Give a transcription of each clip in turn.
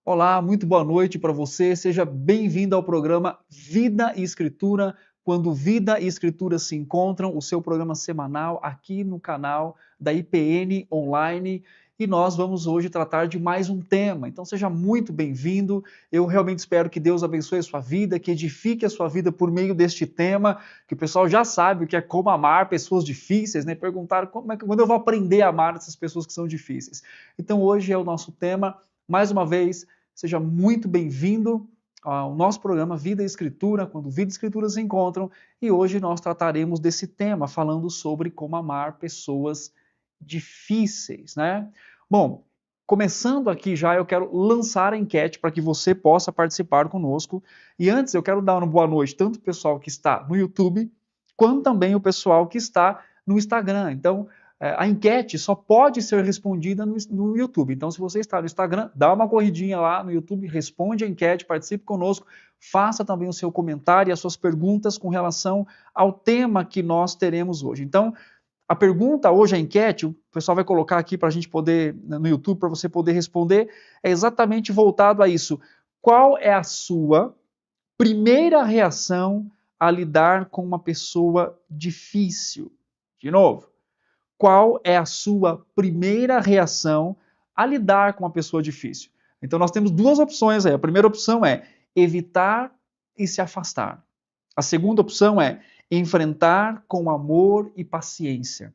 Olá, muito boa noite para você. Seja bem-vindo ao programa Vida e Escritura, quando vida e escritura se encontram, o seu programa semanal aqui no canal da IPN Online. E nós vamos hoje tratar de mais um tema. Então seja muito bem-vindo. Eu realmente espero que Deus abençoe a sua vida, que edifique a sua vida por meio deste tema, que o pessoal já sabe o que é como amar pessoas difíceis, né? Perguntaram quando eu vou aprender a amar essas pessoas que são difíceis. Então hoje é o nosso tema. Mais uma vez, seja muito bem-vindo ao nosso programa Vida e Escritura, quando Vida e Escritura se encontram, e hoje nós trataremos desse tema, falando sobre como amar pessoas difíceis, né? Bom, começando aqui já, eu quero lançar a enquete para que você possa participar conosco. E antes eu quero dar uma boa noite tanto para o pessoal que está no YouTube, quanto também o pessoal que está no Instagram. Então, a enquete só pode ser respondida no YouTube. Então, se você está no Instagram, dá uma corridinha lá no YouTube, responde a enquete, participe conosco, faça também o seu comentário e as suas perguntas com relação ao tema que nós teremos hoje. Então, a pergunta hoje, a enquete, o pessoal vai colocar aqui para a gente poder, no YouTube, para você poder responder, é exatamente voltado a isso. Qual é a sua primeira reação a lidar com uma pessoa difícil? De novo. Qual é a sua primeira reação a lidar com uma pessoa difícil? Então nós temos duas opções aí. A primeira opção é evitar e se afastar. A segunda opção é enfrentar com amor e paciência.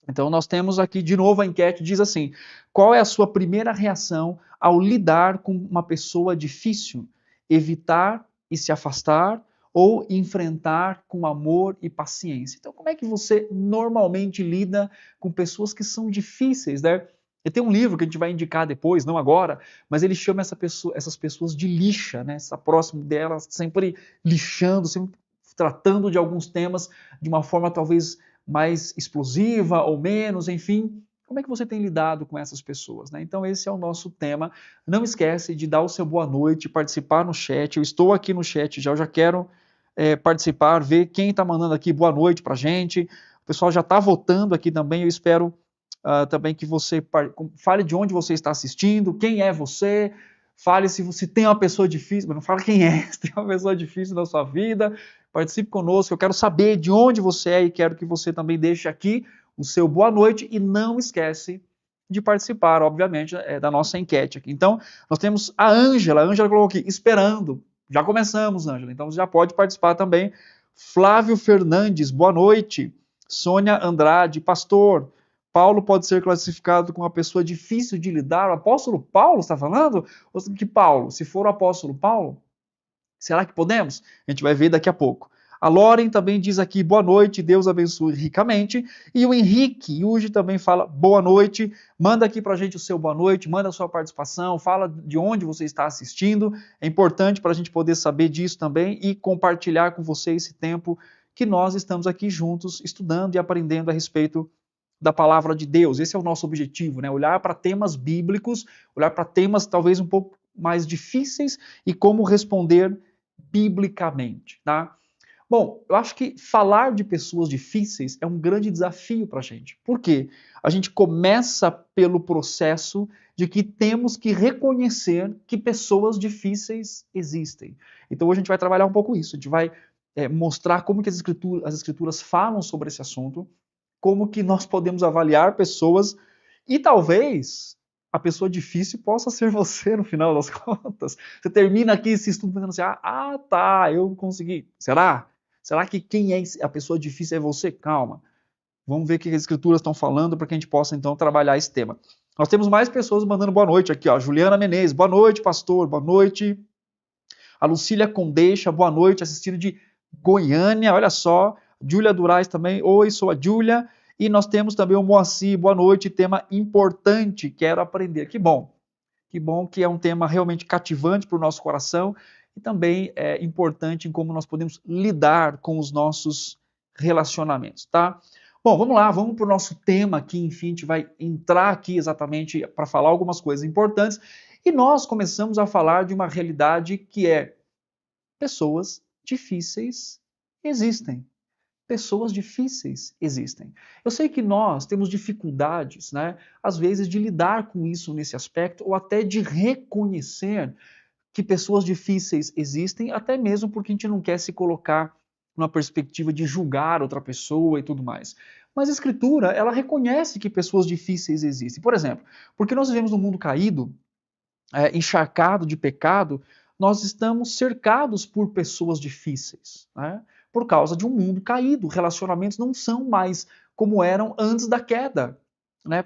Então nós temos aqui de novo a enquete diz assim: qual é a sua primeira reação ao lidar com uma pessoa difícil? Evitar e se afastar ou enfrentar com amor e paciência? Então como é que você normalmente lida com pessoas que são difíceis, né? E tem um livro que a gente vai indicar depois, não agora, mas ele chama essas pessoas de lixa, né? Está próximo delas, sempre lixando, sempre tratando de alguns temas de uma forma talvez mais explosiva ou menos, enfim. Como é que você tem lidado com essas pessoas, né? Então esse é o nosso tema. Não esquece de dar o seu boa noite, participar no chat. Eu estou aqui no chat já, eu já quero participar, ver quem está mandando aqui boa noite para a gente. O pessoal já está votando aqui também. Eu espero também que você fale de onde você está assistindo, quem é você, fale se você tem uma pessoa difícil, mas não fala quem é, se tem uma pessoa difícil na sua vida, participe conosco, eu quero saber de onde você é e quero que você também deixe aqui o seu boa noite e não esquece de participar, obviamente, da nossa enquete aqui. Então, nós temos a Ângela colocou aqui, esperando, já começamos, Ângela, então você já pode participar também. Flávio Fernandes, boa noite. Sônia Andrade, pastor, Paulo pode ser classificado como uma pessoa difícil de lidar. O apóstolo Paulo está falando? Ou que Paulo? Se for o apóstolo Paulo, será que podemos? A gente vai ver daqui a pouco. A Loren também diz aqui, boa noite, Deus abençoe ricamente. E o Henrique hoje também fala, boa noite. Manda aqui pra gente o seu boa noite, manda a sua participação, fala de onde você está assistindo. É importante para a gente poder saber disso também e compartilhar com você esse tempo que nós estamos aqui juntos, estudando e aprendendo a respeito da palavra de Deus. Esse é o nosso objetivo, né? Olhar para temas bíblicos, olhar para temas talvez um pouco mais difíceis e como responder biblicamente, tá? Bom, eu acho que falar de pessoas difíceis é um grande desafio para a gente. Por quê? A gente começa pelo processo de que temos que reconhecer que pessoas difíceis existem. Então hoje a gente vai trabalhar um pouco isso, a gente vai mostrar como que as escrituras falam sobre esse assunto, como que nós podemos avaliar pessoas e talvez a pessoa difícil possa ser você no final das contas. Você termina aqui esse estudo pensando assim, tá, eu consegui. Será? Será que quem é a pessoa difícil é você? Calma. Vamos ver o que as escrituras estão falando para que a gente possa então trabalhar esse tema. Nós temos mais pessoas mandando boa noite aqui, ó. Juliana Menezes, boa noite, pastor, boa noite. A Lucília Condeixa, boa noite, assistindo de Goiânia, olha só. Júlia Durais também, oi, sou a Júlia. E nós temos também o Moacir, boa noite, tema importante, quero aprender. Que bom que é um tema realmente cativante para o nosso coração e também é importante em como nós podemos lidar com os nossos relacionamentos, tá? Bom, vamos lá, vamos para o nosso tema aqui, enfim, a gente vai entrar aqui exatamente para falar algumas coisas importantes e nós começamos a falar de uma realidade que é pessoas difíceis existem. pessoas difíceis existem. Eu sei que nós temos dificuldades, né, às vezes, de lidar com isso nesse aspecto, ou até de reconhecer que pessoas difíceis existem, até mesmo porque a gente não quer se colocar numa perspectiva de julgar outra pessoa e tudo mais. Mas a Escritura, ela reconhece que pessoas difíceis existem. Por exemplo, porque nós vivemos num mundo caído, encharcado de pecado, nós estamos cercados por pessoas difíceis, né? Por causa de um mundo caído. Relacionamentos não são mais como eram antes da queda, né?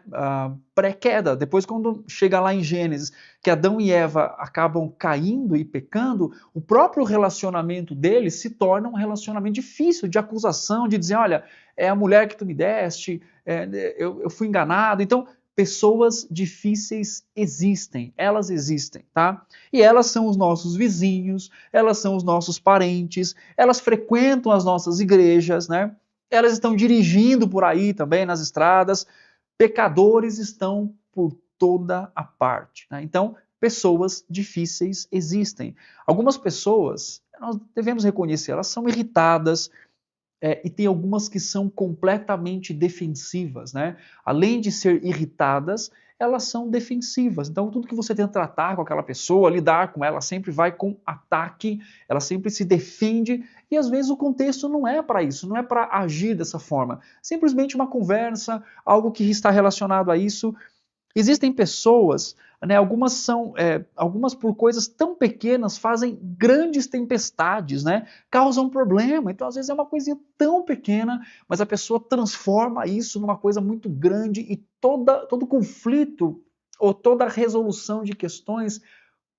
Pré-queda. Depois, quando chega lá em Gênesis, que Adão e Eva acabam caindo e pecando, o próprio relacionamento deles se torna um relacionamento difícil, de acusação, de dizer, olha, é a mulher que tu me deste, eu fui enganado. Então, pessoas difíceis existem, elas existem, tá? E elas são os nossos vizinhos, elas são os nossos parentes, elas frequentam as nossas igrejas, né? Elas estão dirigindo por aí também nas estradas. Pecadores estão por toda a parte, né? Então, pessoas difíceis existem. Algumas pessoas, nós devemos reconhecer, elas são irritadas, e tem algumas que são completamente defensivas, né? Além de ser irritadas, elas são defensivas. Então, tudo que você tenta tratar com aquela pessoa, lidar com ela, sempre vai com ataque, ela sempre se defende, e às vezes o contexto não é para isso, não é para agir dessa forma. Simplesmente uma conversa, algo que está relacionado a isso. Existem pessoas, né, algumas por coisas tão pequenas fazem grandes tempestades, né, causam problema. Então, às vezes é uma coisinha tão pequena, mas a pessoa transforma isso numa coisa muito grande e todo conflito ou toda resolução de questões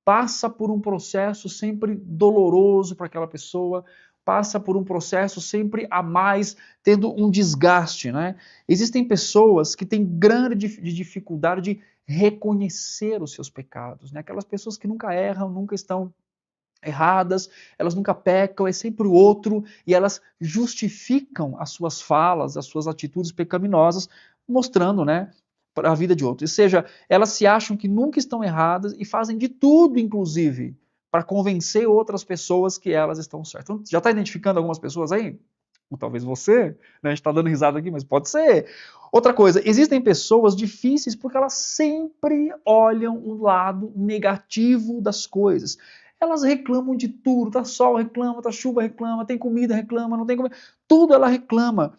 passa por um processo sempre doloroso para aquela pessoa, passa por um processo sempre a mais, tendo um desgaste, né? Existem pessoas que têm grande dificuldade de reconhecer os seus pecados, né? Aquelas pessoas que nunca erram, nunca estão erradas, elas nunca pecam, é sempre o outro, e elas justificam as suas falas, as suas atitudes pecaminosas, mostrando, né, para a vida de outros. Ou seja, elas se acham que nunca estão erradas e fazem de tudo, inclusive, para convencer outras pessoas que elas estão certas. Então, já está identificando algumas pessoas aí? Ou talvez você, né? A gente está dando risada aqui, mas pode ser. Outra coisa, existem pessoas difíceis porque elas sempre olham o lado negativo das coisas. Elas reclamam de tudo, tá sol, reclama, tá chuva, reclama, tem comida, reclama, não tem comida, tudo ela reclama.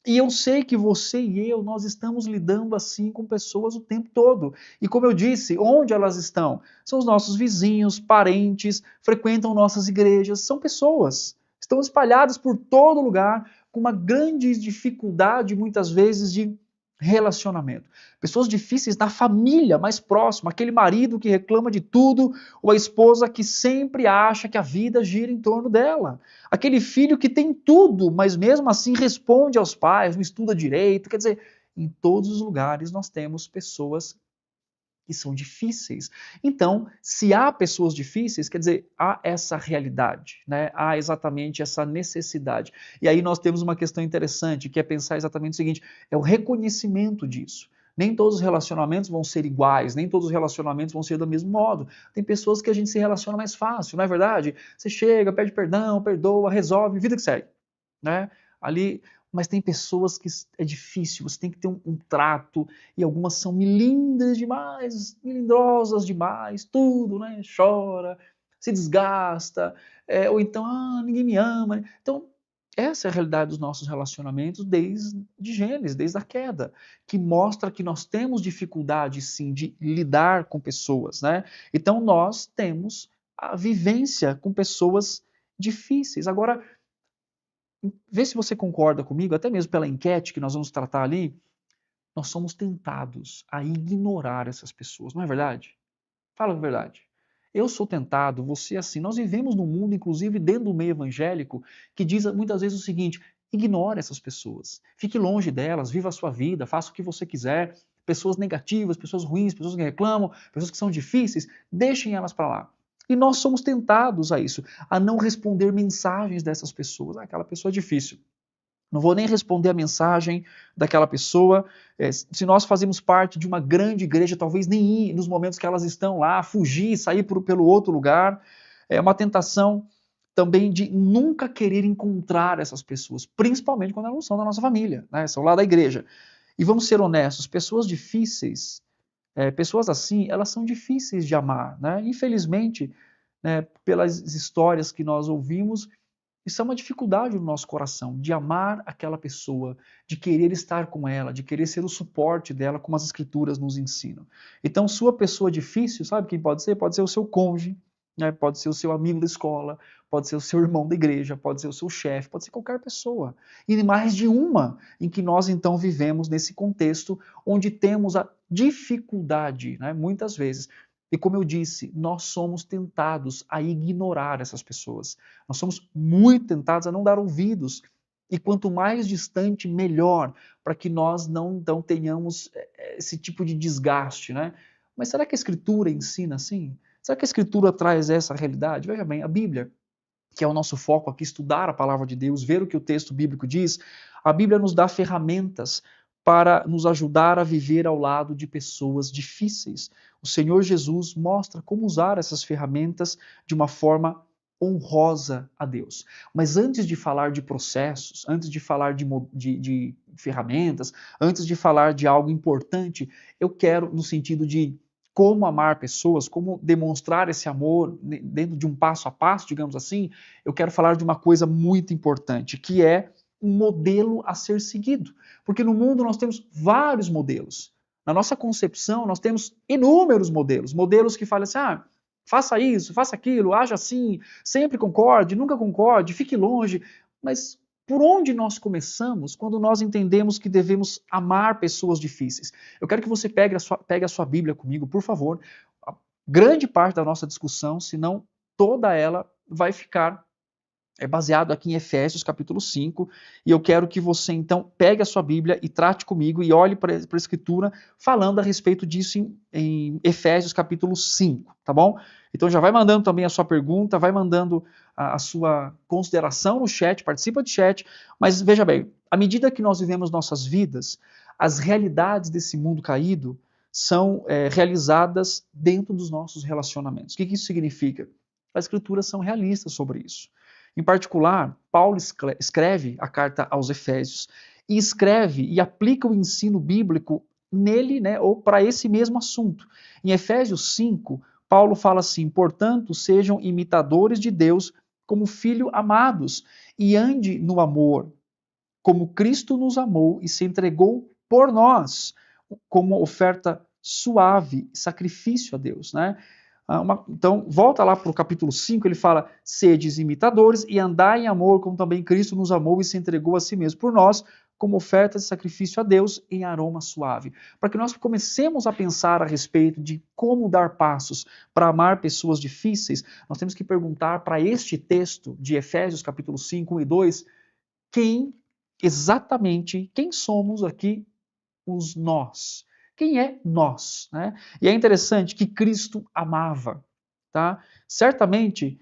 E eu sei que você e eu, nós estamos lidando assim com pessoas o tempo todo. E como eu disse, onde elas estão? São os nossos vizinhos, parentes, frequentam nossas igrejas, são pessoas. Estão espalhadas por todo lugar, com uma grande dificuldade, muitas vezes, de relacionamento. Pessoas difíceis na família mais próxima, aquele marido que reclama de tudo, ou a esposa que sempre acha que a vida gira em torno dela. Aquele filho que tem tudo, mas mesmo assim responde aos pais, não estuda direito. Quer dizer, em todos os lugares nós temos pessoas que são difíceis. Então, se há pessoas difíceis, quer dizer, há essa realidade, né? Há exatamente essa necessidade. E aí nós temos uma questão interessante, que é pensar exatamente o seguinte, é o reconhecimento disso. Nem todos os relacionamentos vão ser iguais, nem todos os relacionamentos vão ser do mesmo modo. Tem pessoas que a gente se relaciona mais fácil, não é verdade? Você chega, pede perdão, perdoa, resolve, vida que segue, né? Ali, mas tem pessoas que é difícil, você tem que ter um trato, e algumas são melindres demais, melindrosas demais, tudo, né? Chora, se desgasta, ou então, ninguém me ama. Então, essa é a realidade dos nossos relacionamentos desde Gênesis, desde a queda, que mostra que nós temos dificuldade, sim, de lidar com pessoas, né? Então, nós temos a vivência com pessoas difíceis. Agora, vê se você concorda comigo, até mesmo pela enquete que nós vamos tratar ali, nós somos tentados a ignorar essas pessoas, não é verdade? Fala a verdade. Eu sou tentado, você é assim. Nós vivemos num mundo, inclusive dentro do meio evangélico, que diz muitas vezes o seguinte: ignore essas pessoas, fique longe delas, viva a sua vida, faça o que você quiser. Pessoas negativas, pessoas ruins, pessoas que reclamam, pessoas que são difíceis, deixem elas para lá. E nós somos tentados a isso, a não responder mensagens dessas pessoas. Aquela pessoa é difícil. Não vou nem responder a mensagem daquela pessoa. Se nós fazemos parte de uma grande igreja, talvez nem ir nos momentos que elas estão lá, fugir, sair pelo outro lugar. É uma tentação também de nunca querer encontrar essas pessoas, principalmente quando elas não são da nossa família, né? São lá da igreja. E vamos ser honestos, pessoas difíceis, pessoas assim, elas são difíceis de amar, né? Infelizmente, né, pelas histórias que nós ouvimos, isso é uma dificuldade no nosso coração, de amar aquela pessoa, de querer estar com ela, de querer ser o suporte dela, como as escrituras nos ensinam. Então, sua pessoa difícil, sabe quem pode ser? Pode ser o seu cônjuge, né? Pode ser o seu amigo da escola, pode ser o seu irmão da igreja, pode ser o seu chefe, pode ser qualquer pessoa. E mais de uma em que nós então vivemos nesse contexto onde temos a dificuldade, né, muitas vezes. E como eu disse, nós somos tentados a ignorar essas pessoas. Nós somos muito tentados a não dar ouvidos. E quanto mais distante, melhor, para que nós não então tenhamos esse tipo de desgaste, né? Mas será que a Escritura ensina assim? Será que a Escritura traz essa realidade? Veja bem, a Bíblia, que é o nosso foco aqui, estudar a palavra de Deus, ver o que o texto bíblico diz, a Bíblia nos dá ferramentas para nos ajudar a viver ao lado de pessoas difíceis. O Senhor Jesus mostra como usar essas ferramentas de uma forma honrosa a Deus. Mas antes de falar de processos, antes de falar de ferramentas, antes de falar de algo importante, eu quero, no sentido de como amar pessoas, como demonstrar esse amor dentro de um passo a passo, digamos assim, eu quero falar de uma coisa muito importante, que é um modelo a ser seguido. Porque no mundo nós temos vários modelos. Na nossa concepção, nós temos inúmeros modelos. Modelos que falam assim, faça isso, faça aquilo, haja assim, sempre concorde, nunca concorde, fique longe. Mas por onde nós começamos quando nós entendemos que devemos amar pessoas difíceis? Eu quero que você pegue a sua Bíblia comigo, por favor. A grande parte da nossa discussão, se não toda ela, vai ficar baseado aqui em Efésios capítulo 5, e eu quero que você então pegue a sua Bíblia e trate comigo e olhe para a Escritura falando a respeito disso em Efésios capítulo 5, tá bom? Então já vai mandando também a sua pergunta, vai mandando a sua consideração no chat, participa do chat, mas veja bem, à medida que nós vivemos nossas vidas, as realidades desse mundo caído são realizadas dentro dos nossos relacionamentos. O que isso significa? As Escrituras são realistas sobre isso. Em particular, Paulo escreve a carta aos Efésios e escreve e aplica o ensino bíblico nele, né, ou para esse mesmo assunto. Em Efésios 5, Paulo fala assim: portanto, sejam imitadores de Deus como filhos amados e ande no amor, como Cristo nos amou e se entregou por nós, como oferta suave, sacrifício a Deus, né? Então, volta lá para o capítulo 5, ele fala, sedes imitadores e andai em amor, como também Cristo nos amou e se entregou a si mesmo por nós, como oferta de sacrifício a Deus em aroma suave. Para que nós comecemos a pensar a respeito de como dar passos para amar pessoas difíceis, nós temos que perguntar para este texto de Efésios capítulo 5, 1 e 2, quem somos aqui os nós? Quem é nós? Né? E é interessante que Cristo amava. Tá? Certamente,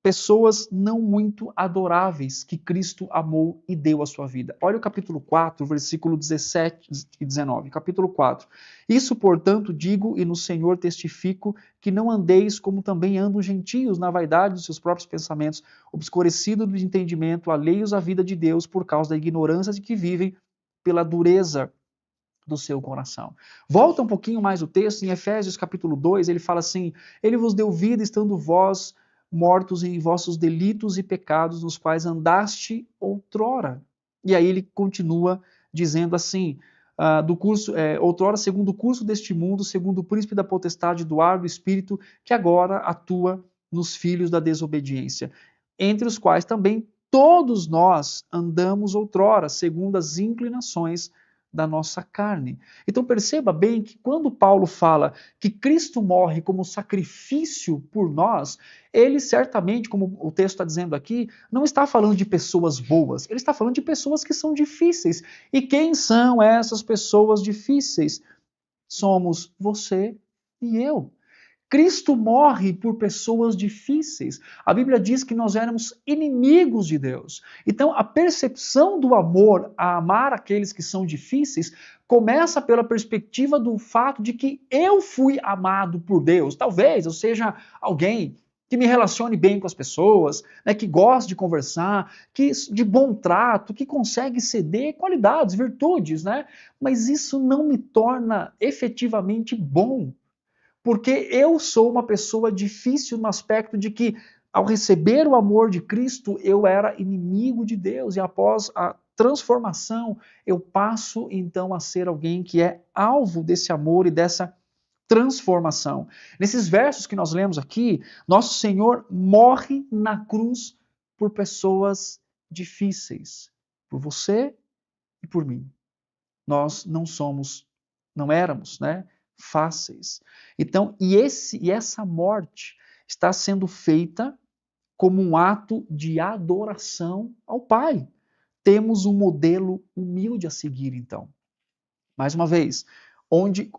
pessoas não muito adoráveis que Cristo amou e deu a sua vida. Olha o capítulo 4, versículo 17 e 19. Capítulo 4. Isso, portanto, digo e no Senhor testifico que não andeis como também andam os gentios na vaidade dos seus próprios pensamentos, obscurecidos do entendimento, alheios à vida de Deus por causa da ignorância de que vivem pela dureza do seu coração. Volta um pouquinho mais o texto, em Efésios capítulo 2, ele fala assim, ele vos deu vida estando vós mortos em vossos delitos e pecados, nos quais andaste outrora. E aí ele continua dizendo assim, outrora segundo o curso deste mundo, segundo o príncipe da potestade do ar do espírito, que agora atua nos filhos da desobediência, entre os quais também todos nós andamos outrora, segundo as inclinações da nossa carne. Então perceba bem que quando Paulo fala que Cristo morre como sacrifício por nós, ele certamente, como o texto está dizendo aqui, não está falando de pessoas boas, ele está falando de pessoas que são difíceis. E quem são essas pessoas difíceis? Somos você e eu. Cristo morre por pessoas difíceis. A Bíblia diz que nós éramos inimigos de Deus. Então, a percepção do amor a amar aqueles que são difíceis começa pela perspectiva do fato de que eu fui amado por Deus. Talvez eu seja alguém que me relacione bem com as pessoas, né, que goste de conversar, que de bom trato, que consegue ceder qualidades, virtudes, né? Mas isso não me torna efetivamente bom, porque eu sou uma pessoa difícil no aspecto de que, ao receber o amor de Cristo, eu era inimigo de Deus, e após a transformação, eu passo então a ser alguém que é alvo desse amor e dessa transformação. Nesses versos que nós lemos aqui, nosso Senhor morre na cruz por pessoas difíceis, por você e por mim. Nós não éramos, né, fáceis. Então, e essa morte está sendo feita como um ato de adoração ao Pai. Temos um modelo humilde a seguir, então. Mais uma vez,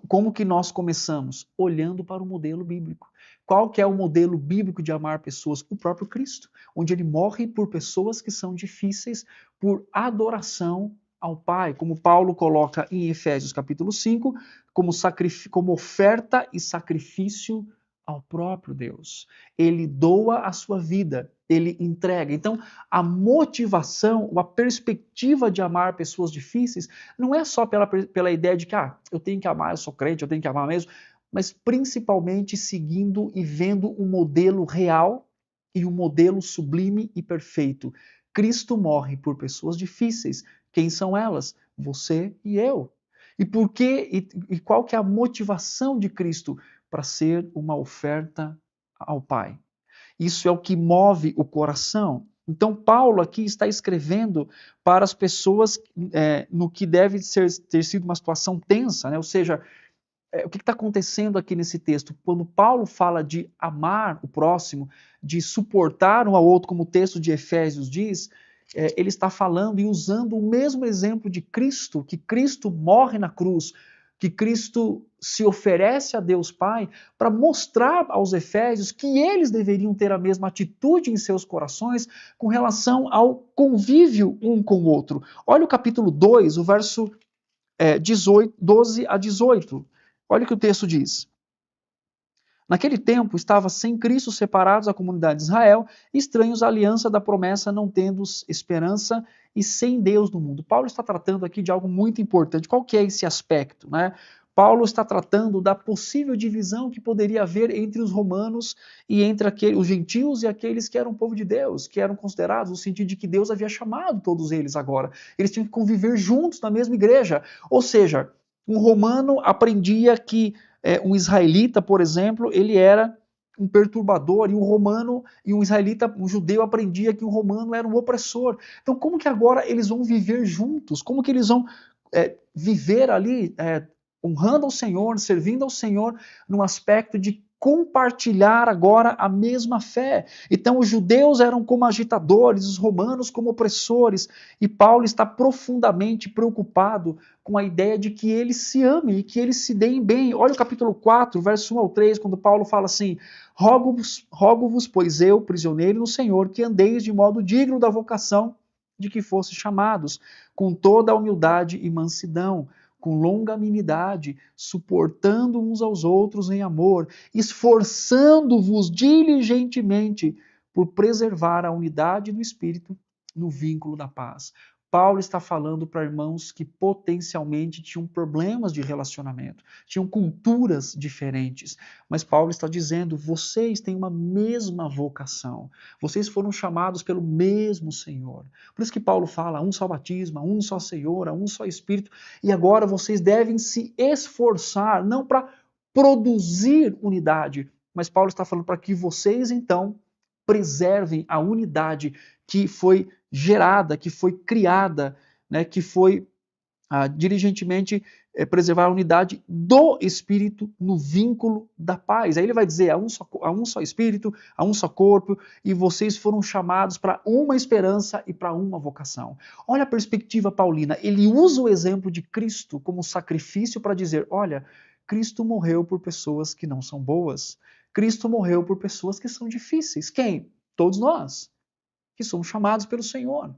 como que nós começamos? Olhando para o modelo bíblico. Qual que é o modelo bíblico de amar pessoas? O próprio Cristo, onde ele morre por pessoas que são difíceis, por adoração ao Pai, como Paulo coloca em Efésios capítulo 5, como oferta e sacrifício ao próprio Deus. Ele doa a sua vida, ele entrega. Então, a motivação, a perspectiva de amar pessoas difíceis, não é só pela ideia de que eu tenho que amar, eu sou crente, eu tenho que amar mesmo, mas principalmente seguindo e vendo um modelo real e um modelo sublime e perfeito. Cristo morre por pessoas difíceis. Quem são elas? Você e eu. E por quê? E qual que é a motivação de Cristo? Para ser uma oferta ao Pai. Isso é o que move o coração. Então, Paulo aqui está escrevendo para as pessoas no que deve ter sido uma situação tensa, né? Ou seja, o que está acontecendo aqui nesse texto? Quando Paulo fala de amar o próximo, de suportar um ao outro, como o texto de Efésios diz, ele está falando e usando o mesmo exemplo de Cristo, que Cristo morre na cruz, que Cristo se oferece a Deus Pai para mostrar aos Efésios que eles deveriam ter a mesma atitude em seus corações com relação ao convívio um com o outro. Olha o capítulo 2, o verso 12 a 18. Olha o que o texto diz. Naquele tempo, estava sem Cristo separados da comunidade de Israel, estranhos à aliança da promessa, não tendo esperança e sem Deus no mundo. Paulo está tratando aqui de algo muito importante. Qual que é esse aspecto, né? Paulo está tratando da possível divisão que poderia haver entre os romanos e entre os gentios e aqueles que eram povo de Deus, que eram considerados no sentido de que Deus havia chamado todos eles agora. Eles tinham que conviver juntos na mesma igreja. Ou seja, um romano aprendia que um israelita, por exemplo, ele era um perturbador, e um romano, e um israelita, um judeu aprendia que um romano era um opressor. Então, como que agora eles vão viver juntos? Como que eles vão viver ali honrando ao Senhor, servindo ao Senhor, num aspecto de compartilhar agora a mesma fé? Então, os judeus eram como agitadores, os romanos como opressores, e Paulo está profundamente preocupado com a ideia de que eles se amem e que eles se deem bem. Olha o capítulo 4, verso 1 ao 3, quando Paulo fala assim: rogo-vos, pois eu, prisioneiro no Senhor, que andeis de modo digno da vocação de que fosse chamados, com toda a humildade e mansidão, com longanimidade, suportando uns aos outros em amor, esforçando-vos diligentemente por preservar a unidade do Espírito no vínculo da paz. Paulo está falando para irmãos que potencialmente tinham problemas de relacionamento, tinham culturas diferentes, mas Paulo está dizendo: vocês têm uma mesma vocação, vocês foram chamados pelo mesmo Senhor. Por isso que Paulo fala: um só batismo, um só Senhor, um só Espírito, e agora vocês devem se esforçar, não para produzir unidade, mas Paulo está falando para que vocês então preservem a unidade que foi gerada, que foi criada, né, que foi diligentemente preservar a unidade do Espírito no vínculo da paz. Aí ele vai dizer: há um só Espírito, há um só corpo, e vocês foram chamados para uma esperança e para uma vocação. Olha a perspectiva paulina. Ele usa o exemplo de Cristo como sacrifício para dizer: olha, Cristo morreu por pessoas que não são boas. Cristo morreu por pessoas que são difíceis. Quem? Todos nós, que somos chamados pelo Senhor,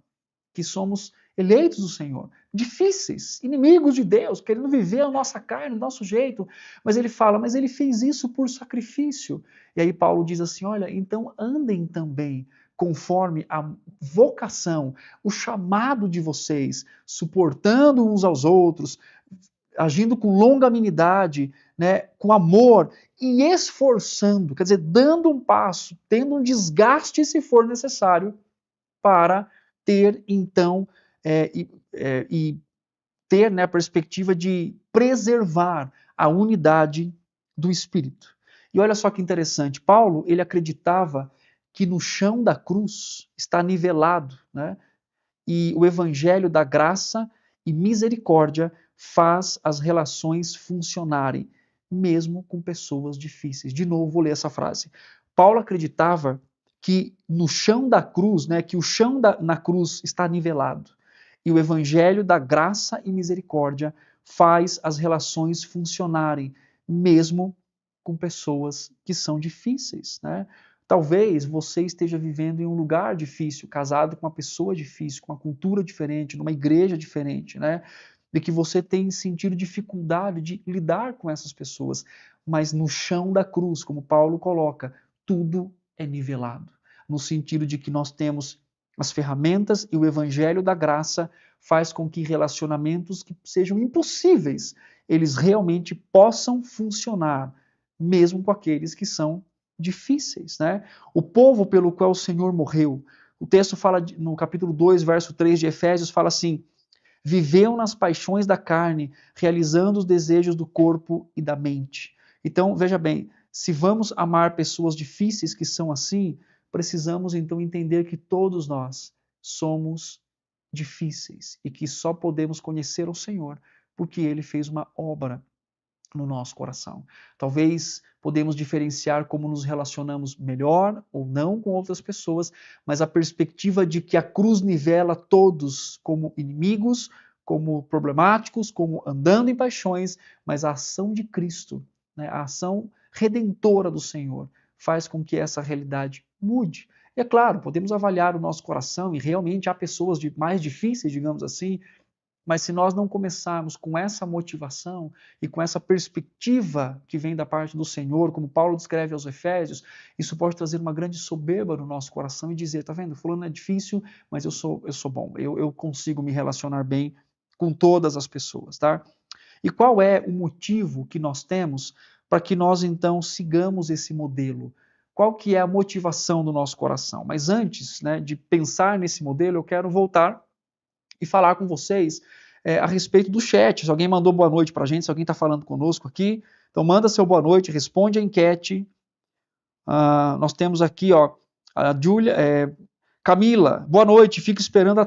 que somos eleitos do Senhor. difíceis, inimigos de Deus, querendo viver a nossa carne, o nosso jeito. Mas ele fala, mas ele fez isso por sacrifício. E aí Paulo diz assim, olha, então andem também conforme a vocação, o chamado de vocês, suportando uns aos outros, agindo com longanimidade, né, com amor e esforçando, quer dizer, dando um passo, tendo um desgaste se for necessário, para ter então e ter, né, a perspectiva de preservar a unidade do Espírito. E olha só que interessante, Paulo, ele acreditava que no chão da cruz está nivelado, né, e o evangelho da graça e misericórdia faz as relações funcionarem, mesmo com pessoas difíceis. De novo, vou ler essa frase. Paulo acreditava que no chão da cruz, né, que o chão na cruz está nivelado, e o evangelho da graça e misericórdia faz as relações funcionarem, mesmo com pessoas que são difíceis, né? Talvez você esteja vivendo em um lugar difícil, casado com uma pessoa difícil, com uma cultura diferente, numa igreja diferente, né? E que você tem sentido dificuldade de lidar com essas pessoas. Mas no chão da cruz, como Paulo coloca, tudo é nivelado. No sentido de que nós temos as ferramentas e o evangelho da graça faz com que relacionamentos que sejam impossíveis, eles realmente possam funcionar, mesmo com aqueles que são difíceis, né? O povo pelo qual o Senhor morreu. O texto fala no capítulo 2, verso 3 de Efésios, fala assim: viveu nas paixões da carne, realizando os desejos do corpo e da mente. Então, veja bem, se vamos amar pessoas difíceis que são assim, precisamos então entender que todos nós somos difíceis e que só podemos conhecer o Senhor porque ele fez uma obra no nosso coração. Talvez podemos diferenciar como nos relacionamos melhor ou não com outras pessoas, mas a perspectiva de que a cruz nivela todos como inimigos, como problemáticos, como andando em paixões, mas a ação de Cristo, né, a ação redentora do Senhor, faz com que essa realidade mude. E é claro, podemos avaliar o nosso coração e realmente há pessoas mais difíceis, digamos assim, mas se nós não começarmos com essa motivação e com essa perspectiva que vem da parte do Senhor, como Paulo descreve aos Efésios, isso pode trazer uma grande soberba no nosso coração e dizer, tá vendo, fulano é difícil, mas eu sou bom, eu consigo me relacionar bem com todas as pessoas, tá? E qual é o motivo que nós temos para que nós então sigamos esse modelo? Qual que é a motivação do nosso coração? Mas antes, né, de pensar nesse modelo, eu quero voltar e falar com vocês a respeito do chat. Se alguém mandou boa noite para a gente, se alguém está falando conosco aqui, então manda seu boa noite, responde a enquete. Nós temos aqui, ó, a Júlia, Camila, boa noite, fico esperando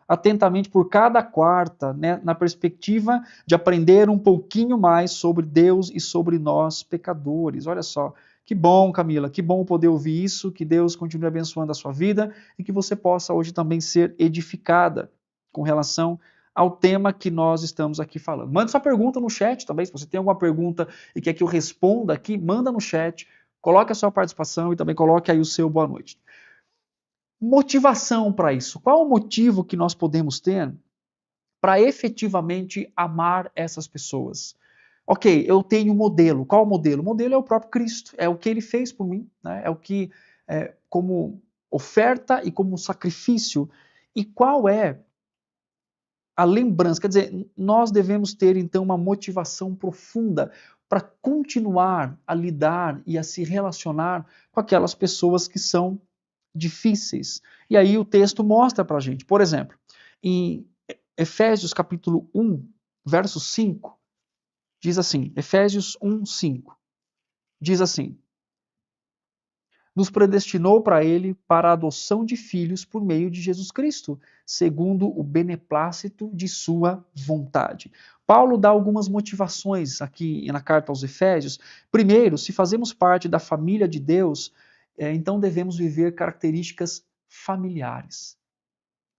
atentamente por cada quarta, né, na perspectiva de aprender um pouquinho mais sobre Deus e sobre nós, pecadores. Olha só, que bom, Camila, que bom poder ouvir isso, que Deus continue abençoando a sua vida e que você possa hoje também ser edificada com relação ao tema que nós estamos aqui falando. Manda sua pergunta no chat também, se você tem alguma pergunta e quer que eu responda aqui, manda no chat, coloque a sua participação e também coloque aí o seu boa noite. Motivação para isso. Qual o motivo que nós podemos ter para efetivamente amar essas pessoas? Ok, eu tenho um modelo. Qual o modelo? O modelo é o próprio Cristo, é o que ele fez por mim, né? É o que, como oferta e como sacrifício. E qual é a lembrança? Quer dizer, nós devemos ter então uma motivação profunda para continuar a lidar e a se relacionar com aquelas pessoas que são difíceis. E aí o texto mostra para a gente. Por exemplo, em Efésios capítulo 1, verso 5, diz assim, Efésios 1, 5, diz assim, nos predestinou para ele para a adoção de filhos por meio de Jesus Cristo, segundo o beneplácito de sua vontade. Paulo dá algumas motivações aqui na carta aos Efésios. Primeiro, se fazemos parte da família de Deus, então devemos viver características familiares.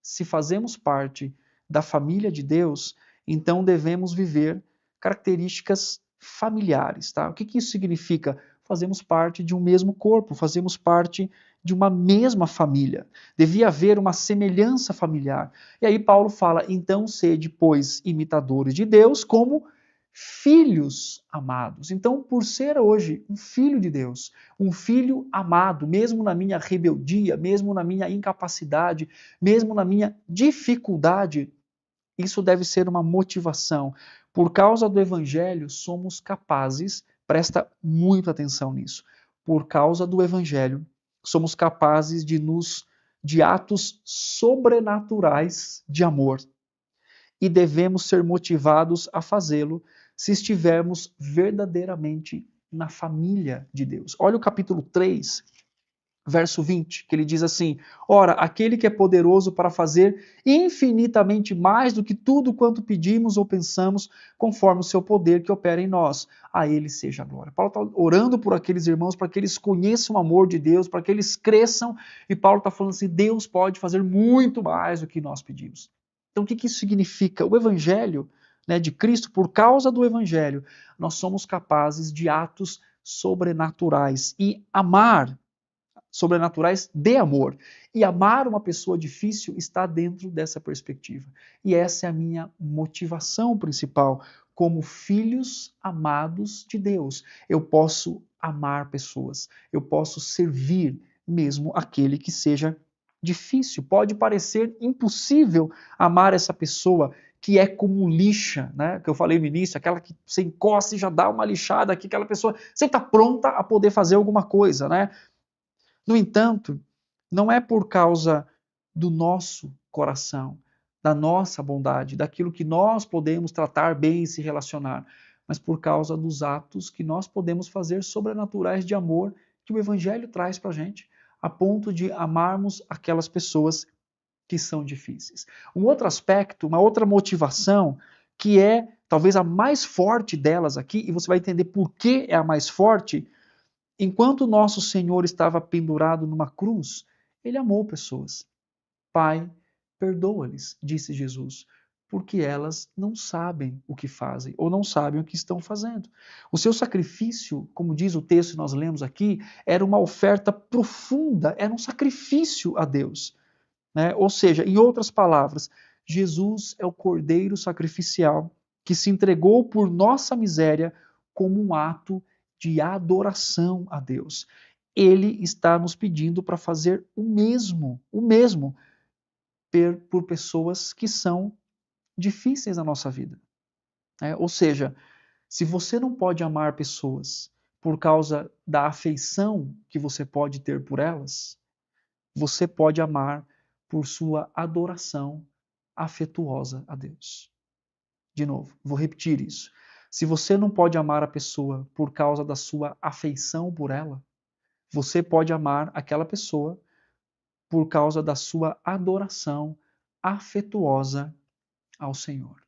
Se fazemos parte da família de Deus, então devemos viver características familiares. Tá? O que isso significa? fazemos parte de um mesmo corpo, fazemos parte de uma mesma família. Devia haver uma semelhança familiar. E aí Paulo fala, então sede, pois, imitadores de Deus como filhos amados. Então, por ser hoje um filho de Deus, um filho amado, mesmo na minha rebeldia, mesmo na minha incapacidade, mesmo na minha dificuldade, isso deve ser uma motivação. Por causa do Evangelho, somos capazes, presta muita atenção nisso, por causa do Evangelho, somos capazes de atos sobrenaturais de amor. E devemos ser motivados a fazê-lo se estivermos verdadeiramente na família de Deus. Olha o capítulo 3, verso 20, que ele diz assim: ora, aquele que é poderoso para fazer infinitamente mais do que tudo quanto pedimos ou pensamos, conforme o seu poder que opera em nós, a ele seja a glória. Paulo está orando por aqueles irmãos para que eles conheçam o amor de Deus, para que eles cresçam, e Paulo está falando assim: Deus pode fazer muito mais do que nós pedimos. Então, o que isso significa? O Evangelho, né, de Cristo, por causa do Evangelho, nós somos capazes de atos sobrenaturais e amar sobrenaturais de amor. E amar uma pessoa difícil está dentro dessa perspectiva. E essa é a minha motivação principal. Como filhos amados de Deus, eu posso amar pessoas, eu posso servir mesmo aquele que seja difícil. Pode parecer impossível amar essa pessoa que é como lixa, né? Que eu falei no início, aquela que você encosta e já dá uma lixada aqui, aquela pessoa, você está pronta a poder fazer alguma coisa, né? No entanto, não é por causa do nosso coração, da nossa bondade, daquilo que nós podemos tratar bem e se relacionar, mas por causa dos atos que nós podemos fazer sobrenaturais de amor que o Evangelho traz para a gente, a ponto de amarmos aquelas pessoas que são difíceis. Um outro aspecto, uma outra motivação, que é talvez a mais forte delas aqui, e você vai entender por que é a mais forte. Enquanto nosso Senhor estava pendurado numa cruz, ele amou pessoas. Pai, perdoa-lhes, disse Jesus, porque elas não sabem o que fazem ou não sabem o que estão fazendo. O seu sacrifício, como diz o texto que nós lemos aqui, era uma oferta profunda, era um sacrifício a Deus, né? Ou seja, em outras palavras, Jesus é o cordeiro sacrificial que se entregou por nossa miséria como um ato de adoração a Deus. Ele está nos pedindo para fazer o mesmo por pessoas que são difíceis na nossa vida, né? Ou seja, se você não pode amar pessoas por causa da afeição que você pode ter por elas, você pode amar por sua adoração afetuosa a Deus. De novo, vou repetir isso. Se você não pode amar a pessoa por causa da sua afeição por ela, você pode amar aquela pessoa por causa da sua adoração afetuosa ao Senhor.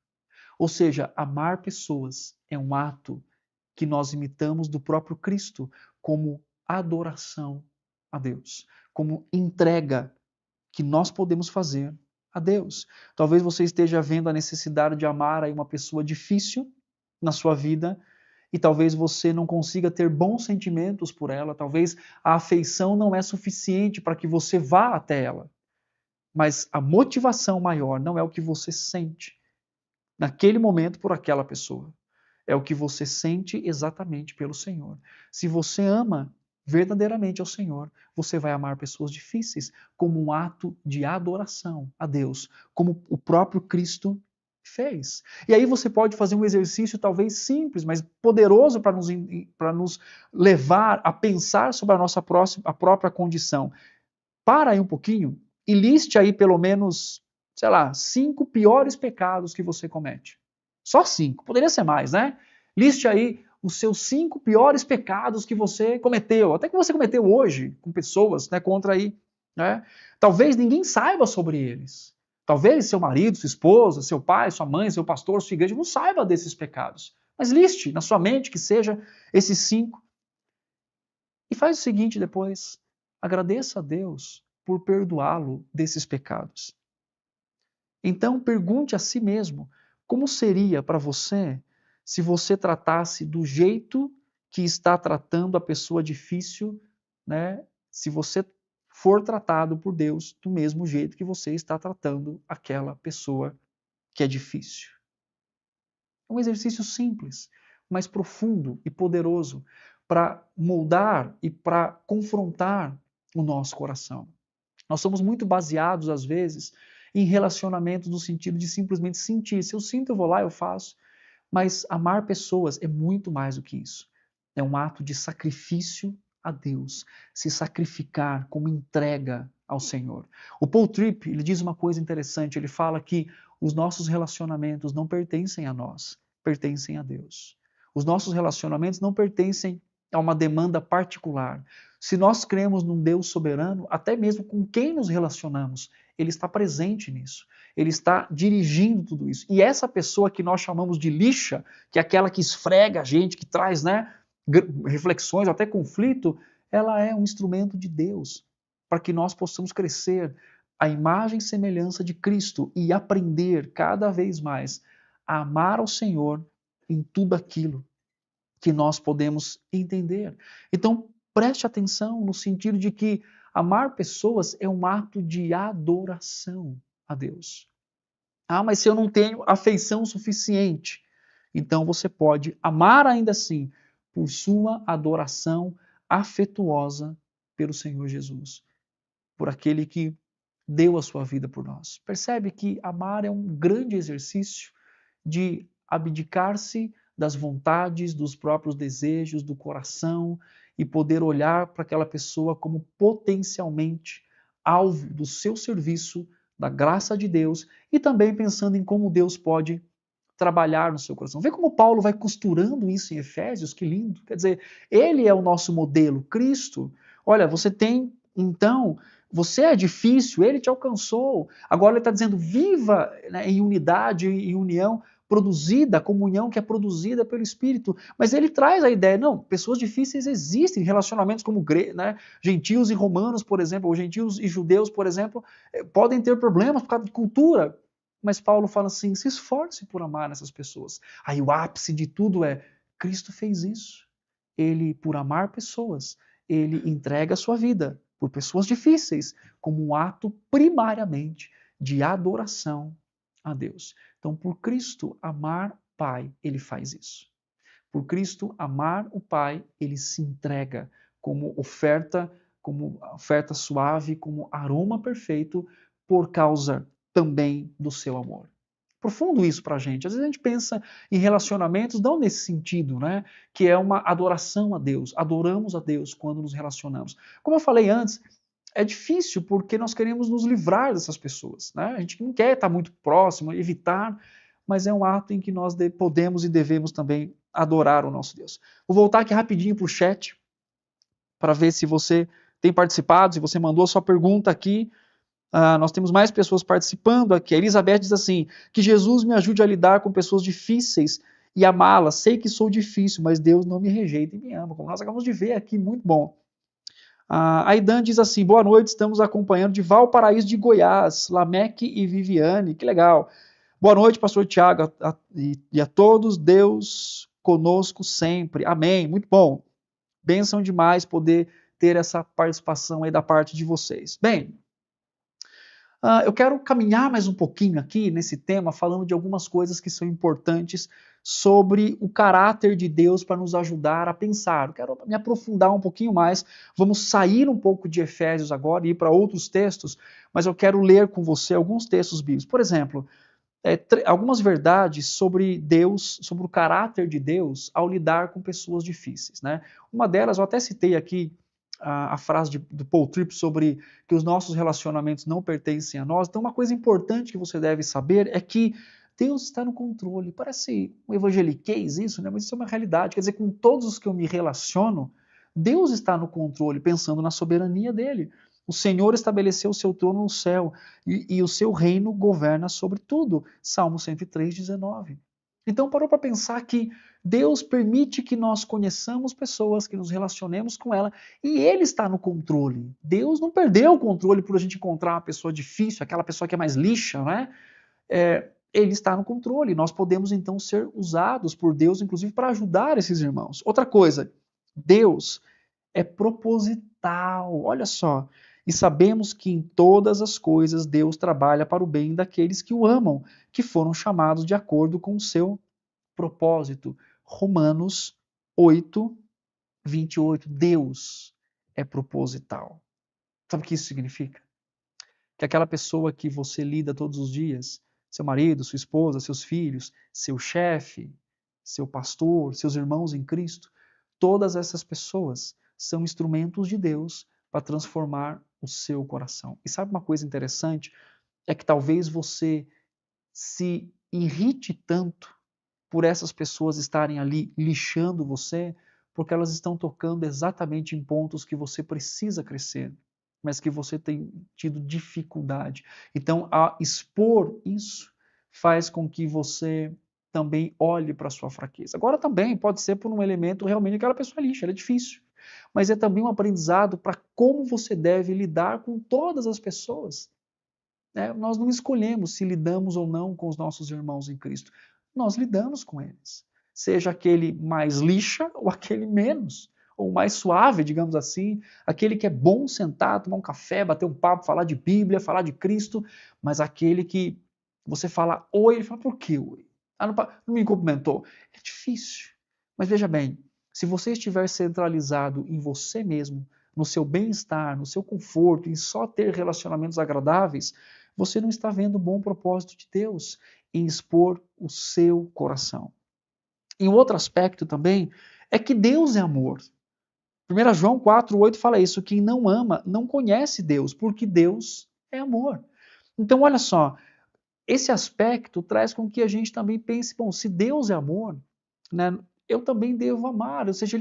Ou seja, amar pessoas é um ato que nós imitamos do próprio Cristo como adoração a Deus, como entrega que nós podemos fazer a Deus. Talvez você esteja vendo a necessidade de amar aí uma pessoa difícil na sua vida e talvez você não consiga ter bons sentimentos por ela, talvez a afeição não é suficiente para que você vá até ela. Mas a motivação maior não é o que você sente naquele momento por aquela pessoa. É o que você sente exatamente pelo Senhor. Se você ama verdadeiramente ao Senhor, você vai amar pessoas difíceis como um ato de adoração a Deus, como o próprio Cristo fez. E aí você pode fazer um exercício talvez simples, mas poderoso para nos levar a pensar sobre a nossa a própria condição. Para aí um pouquinho e liste aí pelo menos, sei lá, 5 piores pecados que você comete. Só 5, poderia ser mais, né? Liste aí os seus 5 piores pecados que você cometeu, até que você cometeu hoje com pessoas, né, contra aí, né? Talvez ninguém saiba sobre eles. Talvez seu marido, sua esposa, seu pai, sua mãe, seu pastor, sua igreja não saiba desses pecados. Mas liste na sua mente que seja esses 5. E faz o seguinte depois, agradeça a Deus por perdoá-lo desses pecados. Então pergunte a si mesmo, como seria para você se você tratasse do jeito que está tratando a pessoa difícil, né? Se você for tratado por Deus do mesmo jeito que você está tratando aquela pessoa que é difícil. É um exercício simples, mas profundo e poderoso para moldar e para confrontar o nosso coração. Nós somos muito baseados, às vezes, em relacionamentos no sentido de simplesmente sentir. Se eu sinto, eu vou lá, eu faço. Mas amar pessoas é muito mais do que isso. É um ato de sacrifício a Deus, se sacrificar como entrega ao Senhor. O Paul Tripp, ele diz uma coisa interessante, ele fala que os nossos relacionamentos não pertencem a nós, pertencem a Deus. Os nossos relacionamentos não pertencem a uma demanda particular. Se nós cremos num Deus soberano, até mesmo com quem nos relacionamos, ele está presente nisso. Ele está dirigindo tudo isso. E essa pessoa que nós chamamos de lixa, que é aquela que esfrega a gente, que traz, né, reflexões, até conflito, ela é um instrumento de Deus para que nós possamos crescer à imagem e semelhança de Cristo e aprender cada vez mais a amar ao Senhor em tudo aquilo que nós podemos entender. Então, preste atenção no sentido de que amar pessoas é um ato de adoração a Deus. Ah, mas se eu não tenho afeição suficiente, então você pode amar ainda assim por sua adoração afetuosa pelo Senhor Jesus, por aquele que deu a sua vida por nós. Percebe que amar é um grande exercício de abdicar-se das vontades, dos próprios desejos, do coração e poder olhar para aquela pessoa como potencialmente alvo do seu serviço, da graça de Deus e também pensando em como Deus pode trabalhar no seu coração. Vê como Paulo vai costurando isso em Efésios, que lindo. Quer dizer, ele é o nosso modelo, Cristo. Olha, você tem, então, você é difícil, ele te alcançou. Agora ele está dizendo, viva, né, em unidade, em união, produzida, a comunhão que é produzida pelo Espírito. Mas ele traz a ideia, não, pessoas difíceis existem, relacionamentos como, né, gentios e romanos, por exemplo, ou gentios e judeus, por exemplo, podem ter problemas por causa de cultura. Mas Paulo fala assim, se esforce por amar essas pessoas. Aí o ápice de tudo é, Cristo fez isso. Ele, por amar pessoas, ele entrega a sua vida por pessoas difíceis, como um ato primariamente de adoração a Deus. Então, por Cristo amar o Pai, ele faz isso. Por Cristo amar o Pai, ele se entrega como oferta suave, como aroma perfeito, por causa também do seu amor. Profundo isso para a gente. Às vezes a gente pensa em relacionamentos não nesse sentido, né? Que é uma adoração a Deus. Adoramos a Deus quando nos relacionamos. Como eu falei antes, é difícil porque nós queremos nos livrar dessas pessoas, né? A gente não quer estar muito próximo, evitar, mas é um ato em que nós podemos e devemos também adorar o nosso Deus. Vou voltar aqui rapidinho para o chat para ver se você tem participado, se você mandou a sua pergunta aqui. Nós temos mais pessoas participando aqui. A Elizabeth diz assim, que Jesus me ajude a lidar com pessoas difíceis e amá-las. Sei que sou difícil, mas Deus não me rejeita e me ama. Como nós acabamos de ver aqui, muito bom. A Aidan diz assim, boa noite, estamos acompanhando de Valparaíso de Goiás, Lameque e Viviane, que legal. Boa noite, pastor Tiago, e a todos, Deus conosco sempre. Amém, muito bom. Bênção demais poder ter essa participação aí da parte de vocês. Bem, eu quero caminhar mais um pouquinho aqui nesse tema, falando de algumas coisas que são importantes sobre o caráter de Deus para nos ajudar a pensar. Eu quero me aprofundar um pouquinho mais. Vamos sair um pouco de Efésios agora e ir para outros textos, mas eu quero ler com você alguns textos bíblicos. Por exemplo, algumas verdades sobre Deus, sobre o caráter de Deus ao lidar com pessoas difíceis, né? Uma delas, eu até citei aqui a frase do Paul Tripp sobre que os nossos relacionamentos não pertencem a nós. Então, uma coisa importante que você deve saber é que Deus está no controle. Parece um evangeliquez isso, né? Mas isso é uma realidade. Quer dizer, com todos os que eu me relaciono, Deus está no controle, pensando na soberania dele. O Senhor estabeleceu o seu trono no céu e o seu reino governa sobre tudo. Salmo 103, 19. Então parou para pensar que Deus permite que nós conheçamos pessoas, que nos relacionemos com ela, e Ele está no controle. Deus não perdeu o controle por a gente encontrar uma pessoa difícil, aquela pessoa que é mais lixa, né? Ele está no controle. Nós podemos então ser usados por Deus, inclusive, para ajudar esses irmãos. Outra coisa, Deus é proposital, olha só. E sabemos que em todas as coisas Deus trabalha para o bem daqueles que o amam, que foram chamados de acordo com o seu propósito. Romanos 8, 28. Deus é proposital. Sabe o que isso significa? Que aquela pessoa que você lida todos os dias, seu marido, sua esposa, seus filhos, seu chefe, seu pastor, seus irmãos em Cristo, todas essas pessoas são instrumentos de Deus para transformar o seu coração. E sabe uma coisa interessante? É que talvez você se irrite tanto por essas pessoas estarem ali lixando você, porque elas estão tocando exatamente em pontos que você precisa crescer, mas que você tem tido dificuldade. Então, a expor isso faz com que você também olhe para a sua fraqueza. Agora também pode ser por um elemento realmente aquela pessoa lixa, ela é difícil. Mas é também um aprendizado para como você deve lidar com todas as pessoas. Nós não escolhemos se lidamos ou não com os nossos irmãos em Cristo. Nós lidamos com eles. Seja aquele mais lixa ou aquele menos, ou mais suave, digamos assim, aquele que é bom sentar, tomar um café, bater um papo, falar de Bíblia, falar de Cristo, mas aquele que você fala oi, ele fala por que oi? Não me cumprimentou. É difícil. Mas veja bem, se você estiver centralizado em você mesmo, no seu bem-estar, no seu conforto, em só ter relacionamentos agradáveis, você não está vendo o bom propósito de Deus em expor o seu coração. E um outro aspecto também é que Deus é amor. 1 João 4,8 fala isso: quem não ama não conhece Deus, porque Deus é amor. Então, olha só, esse aspecto traz com que a gente também pense, bom, se Deus é amor, né, eu também devo amar, ou seja,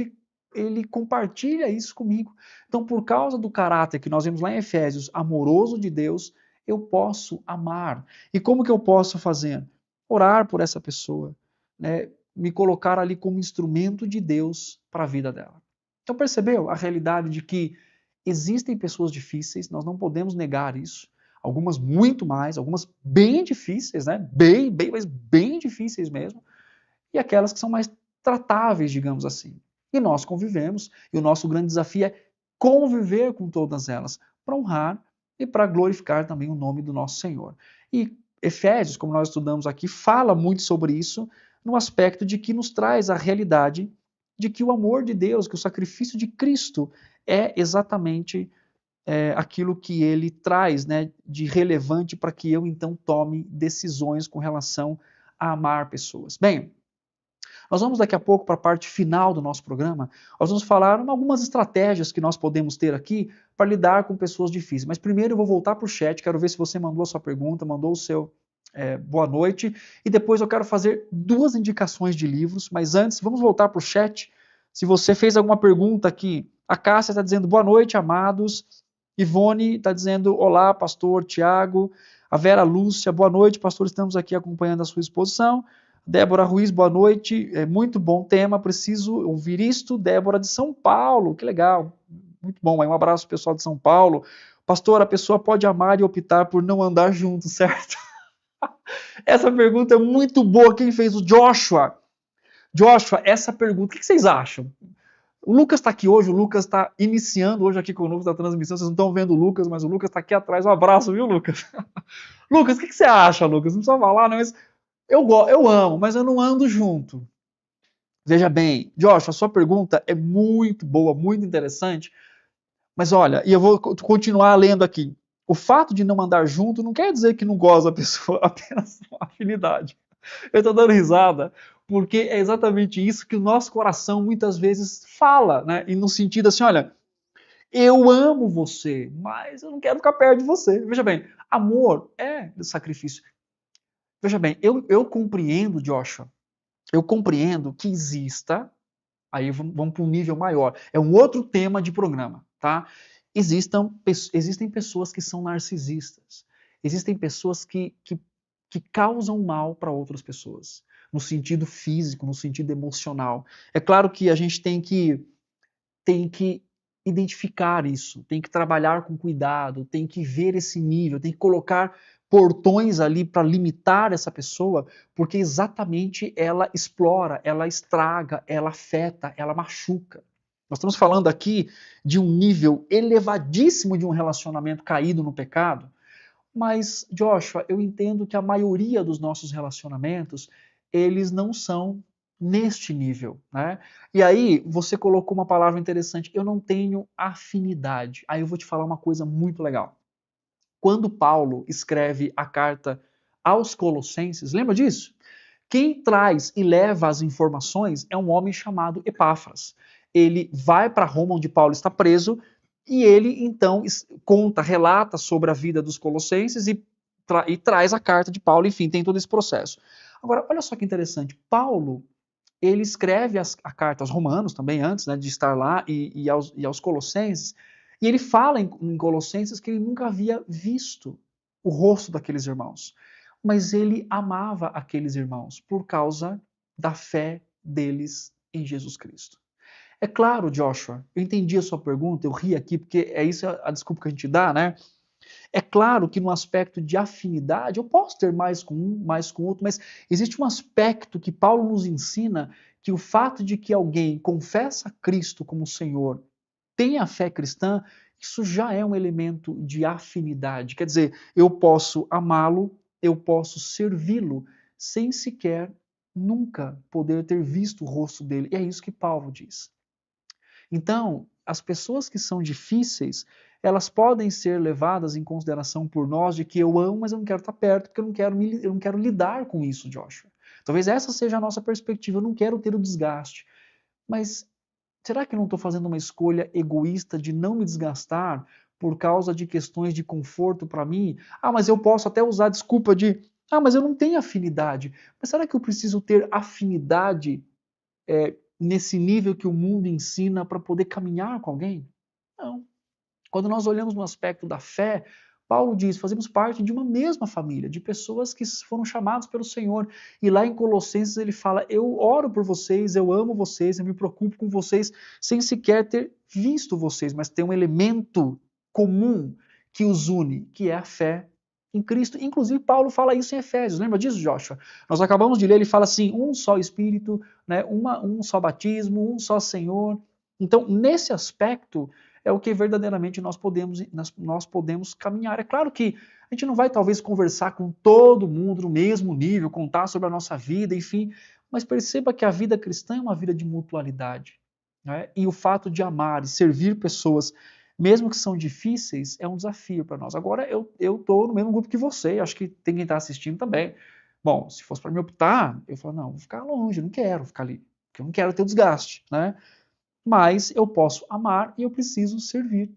ele compartilha isso comigo. Então, por causa do caráter que nós vemos lá em Efésios, amoroso de Deus, eu posso amar. E como que eu posso fazer? Orar por essa pessoa, né, me colocar ali como instrumento de Deus para a vida dela. Então, percebeu a realidade de que existem pessoas difíceis, nós não podemos negar isso. Algumas muito mais, algumas bem difíceis, né? Mas bem difíceis mesmo. E aquelas que são mais tratáveis, digamos assim. E nós convivemos, e o nosso grande desafio é conviver com todas elas, para honrar e para glorificar também o nome do nosso Senhor. E Efésios, como nós estudamos aqui, fala muito sobre isso, no aspecto de que nos traz a realidade de que o amor de Deus, que o sacrifício de Cristo é exatamente aquilo que ele traz, né, de relevante para que eu então tome decisões com relação a amar pessoas. Bem, nós vamos daqui a pouco para a parte final do nosso programa, nós vamos falar algumas estratégias que nós podemos ter aqui para lidar com pessoas difíceis. Mas primeiro eu vou voltar para o chat, quero ver se você mandou a sua pergunta, mandou o seu boa noite, e depois eu quero fazer 2 indicações de livros, mas antes, vamos voltar para o chat. Se você fez alguma pergunta aqui, a Cássia está dizendo boa noite, amados. Ivone está dizendo olá, pastor Tiago. A Vera Lúcia, boa noite, pastor, estamos aqui acompanhando a sua exposição. Débora Ruiz, boa noite, muito bom tema, preciso ouvir isto. Débora de São Paulo, que legal, muito bom, um abraço pessoal de São Paulo. Pastor, a pessoa pode amar e optar por não andar junto, certo? Essa pergunta é muito boa, quem fez? O Joshua. Joshua, essa pergunta, o que vocês acham? O Lucas está aqui hoje, o Lucas está iniciando hoje aqui conosco da transmissão, vocês não estão vendo o Lucas, mas o Lucas está aqui atrás, um abraço, viu, Lucas? Lucas, o que você acha, Lucas? Não precisa falar, não, mas eu amo, mas eu não ando junto. Veja bem, Joshua, a sua pergunta é muito boa, muito interessante, mas olha, e eu vou continuar lendo aqui. O fato de não andar junto não quer dizer que não gosta da pessoa, apenas uma afinidade. Eu estou dando risada, porque é exatamente isso que o nosso coração muitas vezes fala, né? E no sentido assim, olha, eu amo você, mas eu não quero ficar perto de você. Veja bem, amor é sacrifício. Veja bem, eu compreendo, Joshua, eu compreendo que exista, aí vamos para um nível maior, é um outro tema de programa, tá? Existem pessoas que são narcisistas, existem pessoas que causam mal para outras pessoas, no sentido físico, no sentido emocional. É claro que a gente tem que identificar isso, tem que trabalhar com cuidado, tem que ver esse nível, tem que colocar portões ali para limitar essa pessoa, porque exatamente ela explora, ela estraga, ela afeta, ela machuca. Nós estamos falando aqui de um nível elevadíssimo de um relacionamento caído no pecado, mas, Joshua, eu entendo que a maioria dos nossos relacionamentos, eles não são neste nível, né? E aí, você colocou uma palavra interessante, eu não tenho afinidade. Aí eu vou te falar uma coisa muito legal. Quando Paulo escreve a carta aos Colossenses, lembra disso? Quem traz e leva as informações é um homem chamado Epáfras. Ele vai para Roma, onde Paulo está preso, e ele então conta, relata sobre a vida dos colossenses e traz a carta de Paulo, enfim, tem todo esse processo. Agora, olha só que interessante, Paulo, ele escreve a carta aos romanos também, antes, né, de estar lá, e aos colossenses, e ele fala em Colossenses que ele nunca havia visto o rosto daqueles irmãos, mas ele amava aqueles irmãos por causa da fé deles em Jesus Cristo. É claro, Joshua, eu entendi a sua pergunta, eu ri aqui porque é isso a desculpa que a gente dá, né? É claro que no aspecto de afinidade, eu posso ter mais com um, mais com outro, mas existe um aspecto que Paulo nos ensina, que o fato de que alguém confessa Cristo como Senhor, tem a fé cristã, isso já é um elemento de afinidade. Quer dizer, eu posso amá-lo, eu posso servi-lo, sem sequer nunca poder ter visto o rosto dele. E é isso que Paulo diz. Então, as pessoas que são difíceis, elas podem ser levadas em consideração por nós de que eu amo, mas eu não quero estar perto, porque eu não quero lidar com isso, Joshua. Talvez essa seja a nossa perspectiva, eu não quero ter o desgaste. Mas será que eu não estou fazendo uma escolha egoísta de não me desgastar por causa de questões de conforto para mim? Ah, mas eu posso até usar a desculpa de, mas eu não tenho afinidade. Mas será que eu preciso ter afinidade nesse nível que o mundo ensina para poder caminhar com alguém? Não. Quando nós olhamos no aspecto da fé, Paulo diz, fazemos parte de uma mesma família, de pessoas que foram chamadas pelo Senhor. E lá em Colossenses ele fala, eu oro por vocês, eu amo vocês, eu me preocupo com vocês, sem sequer ter visto vocês, mas tem um elemento comum que os une, que é a fé em Cristo. Inclusive, Paulo fala isso em Efésios. Lembra disso, Joshua? Nós acabamos de ler, ele fala assim, um só Espírito, né, um só batismo, um só Senhor. Então, nesse aspecto, é o que verdadeiramente nós podemos caminhar. É claro que a gente não vai talvez conversar com todo mundo no mesmo nível, contar sobre a nossa vida, enfim, mas perceba que a vida cristã é uma vida de mutualidade. Né? E o fato de amar e servir pessoas, mesmo que são difíceis, é um desafio para nós. Agora, eu estou no mesmo grupo que você, acho que tem quem está assistindo também. Bom, se fosse para me optar, eu falo, não, vou ficar longe, eu não quero ficar ali, porque eu não quero ter o desgaste, né? Mas eu posso amar e eu preciso servir,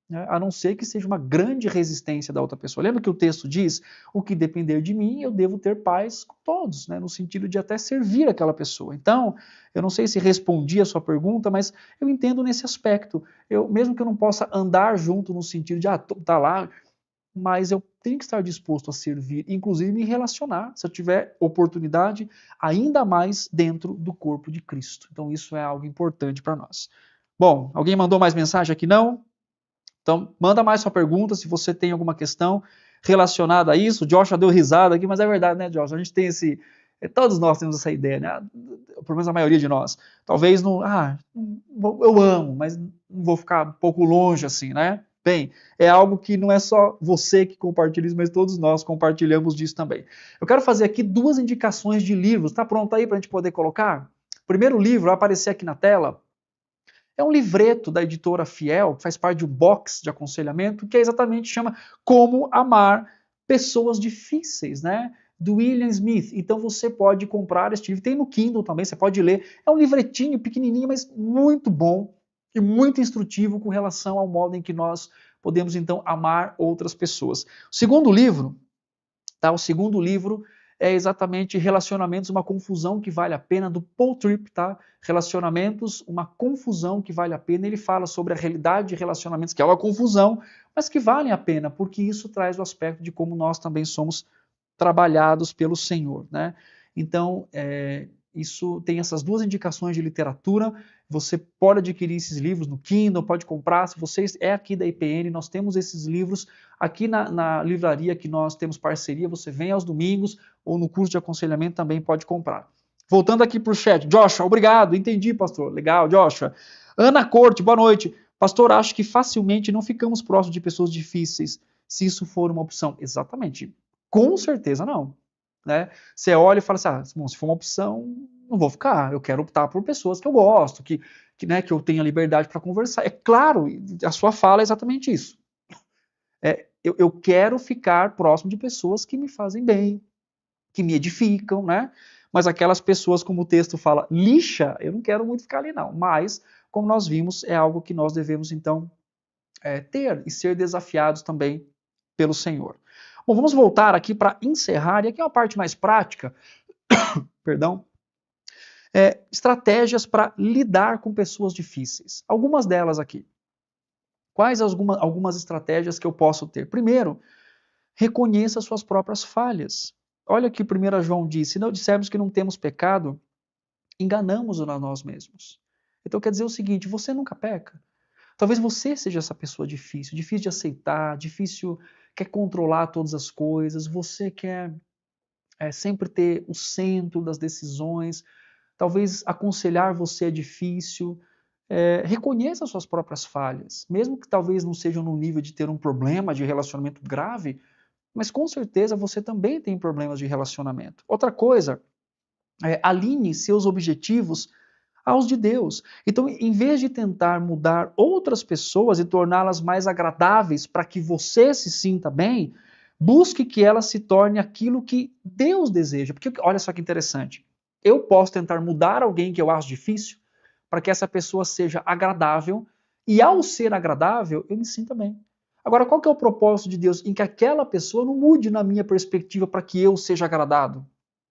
né? A não ser que seja uma grande resistência da outra pessoa. Lembra que o texto diz, o que depender de mim, eu devo ter paz com todos, né? No sentido de até servir aquela pessoa. Então, eu não sei se respondi a sua pergunta, mas eu entendo nesse aspecto. Mesmo que eu não possa andar junto no sentido de, tá lá, mas eu tenho que estar disposto a servir, inclusive me relacionar, se eu tiver oportunidade, ainda mais dentro do corpo de Cristo. Então isso é algo importante para nós. Bom, alguém mandou mais mensagem aqui? Não? Então manda mais sua pergunta, se você tem alguma questão relacionada a isso. O Josh já deu risada aqui, mas é verdade, né, Josh? A gente tem todos nós temos essa ideia, né? Pelo menos a maioria de nós. Talvez não, eu amo, mas não vou ficar um pouco longe assim, né? Bem, é algo que não é só você que compartilha isso, mas todos nós compartilhamos disso também. Eu quero fazer aqui 2 indicações de livros. Está pronto aí para a gente poder colocar? O primeiro livro vai aparecer aqui na tela. É um livreto da editora Fiel, que faz parte de um box de aconselhamento, que exatamente chama Como Amar Pessoas Difíceis, né? Do William Smith. Então você pode comprar este livro. Tem no Kindle também, você pode ler. É um livretinho pequenininho, mas muito bom e muito instrutivo com relação ao modo em que nós podemos então amar outras pessoas. O segundo livro é exatamente Relacionamentos, uma confusão que vale a pena, do Paul Tripp, tá? Relacionamentos, uma confusão que vale a pena. Ele fala sobre a realidade de relacionamentos, que é uma confusão, mas que valem a pena, porque isso traz o aspecto de como nós também somos trabalhados pelo Senhor, né? Então, isso tem essas 2 indicações de literatura. Você pode adquirir esses livros no Kindle, pode comprar. Se você é aqui da IPN, nós temos esses livros aqui na livraria que nós temos parceria. Você vem aos domingos ou no curso de aconselhamento também pode comprar. Voltando aqui para o chat. Joshua, obrigado. Entendi, pastor. Legal, Joshua. Ana Corte, boa noite. Pastor, acho que facilmente não ficamos próximos de pessoas difíceis, se isso for uma opção. Exatamente. Com certeza não. Né? Você olha e fala assim, bom, se for uma opção, não vou ficar. Eu quero optar por pessoas que eu gosto, que eu tenha liberdade para conversar. É claro, a sua fala é exatamente isso. Eu quero ficar próximo de pessoas que me fazem bem, que me edificam, né? Mas aquelas pessoas, como o texto fala, lixa, eu não quero muito ficar ali, não. Mas, como nós vimos, é algo que nós devemos, então, ter e ser desafiados também pelo Senhor. Bom, vamos voltar aqui para encerrar, e aqui é uma parte mais prática, perdão, estratégias para lidar com pessoas difíceis. Algumas delas aqui. Quais algumas estratégias que eu posso ter? Primeiro, reconheça suas próprias falhas. Olha o que 1 João diz: se não dissermos que não temos pecado, enganamos-nos a nós mesmos. Então quer dizer o seguinte: você nunca peca. Talvez você seja essa pessoa difícil, difícil de aceitar, difícil, quer controlar todas as coisas, você quer sempre ter o centro das decisões, talvez aconselhar você é difícil. Reconheça suas próprias falhas, mesmo que talvez não sejam no nível de ter um problema de relacionamento grave, mas com certeza você também tem problemas de relacionamento. Outra coisa, alinhe seus objetivos aos de Deus. Então, em vez de tentar mudar outras pessoas e torná-las mais agradáveis para que você se sinta bem, busque que elas se tornem aquilo que Deus deseja. Porque olha só que interessante. Eu posso tentar mudar alguém que eu acho difícil para que essa pessoa seja agradável e ao ser agradável, eu me sinta bem. Agora, qual que é o propósito de Deus? Em que aquela pessoa não mude na minha perspectiva para que eu seja agradado,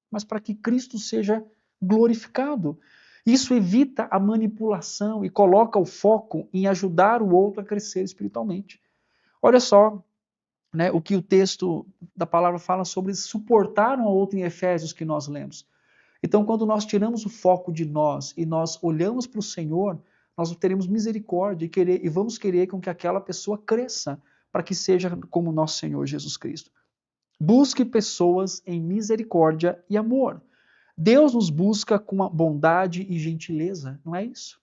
mas para que Cristo seja glorificado. Isso evita a manipulação e coloca o foco em ajudar o outro a crescer espiritualmente. Olha só, né, o que o texto da palavra fala sobre suportar um ao outro em Efésios que nós lemos. Então, quando nós tiramos o foco de nós e nós olhamos para o Senhor, nós teremos misericórdia e vamos querer com que aquela pessoa cresça para que seja como nosso Senhor Jesus Cristo. Busque pessoas em misericórdia e amor. Deus nos busca com bondade e gentileza, não é isso?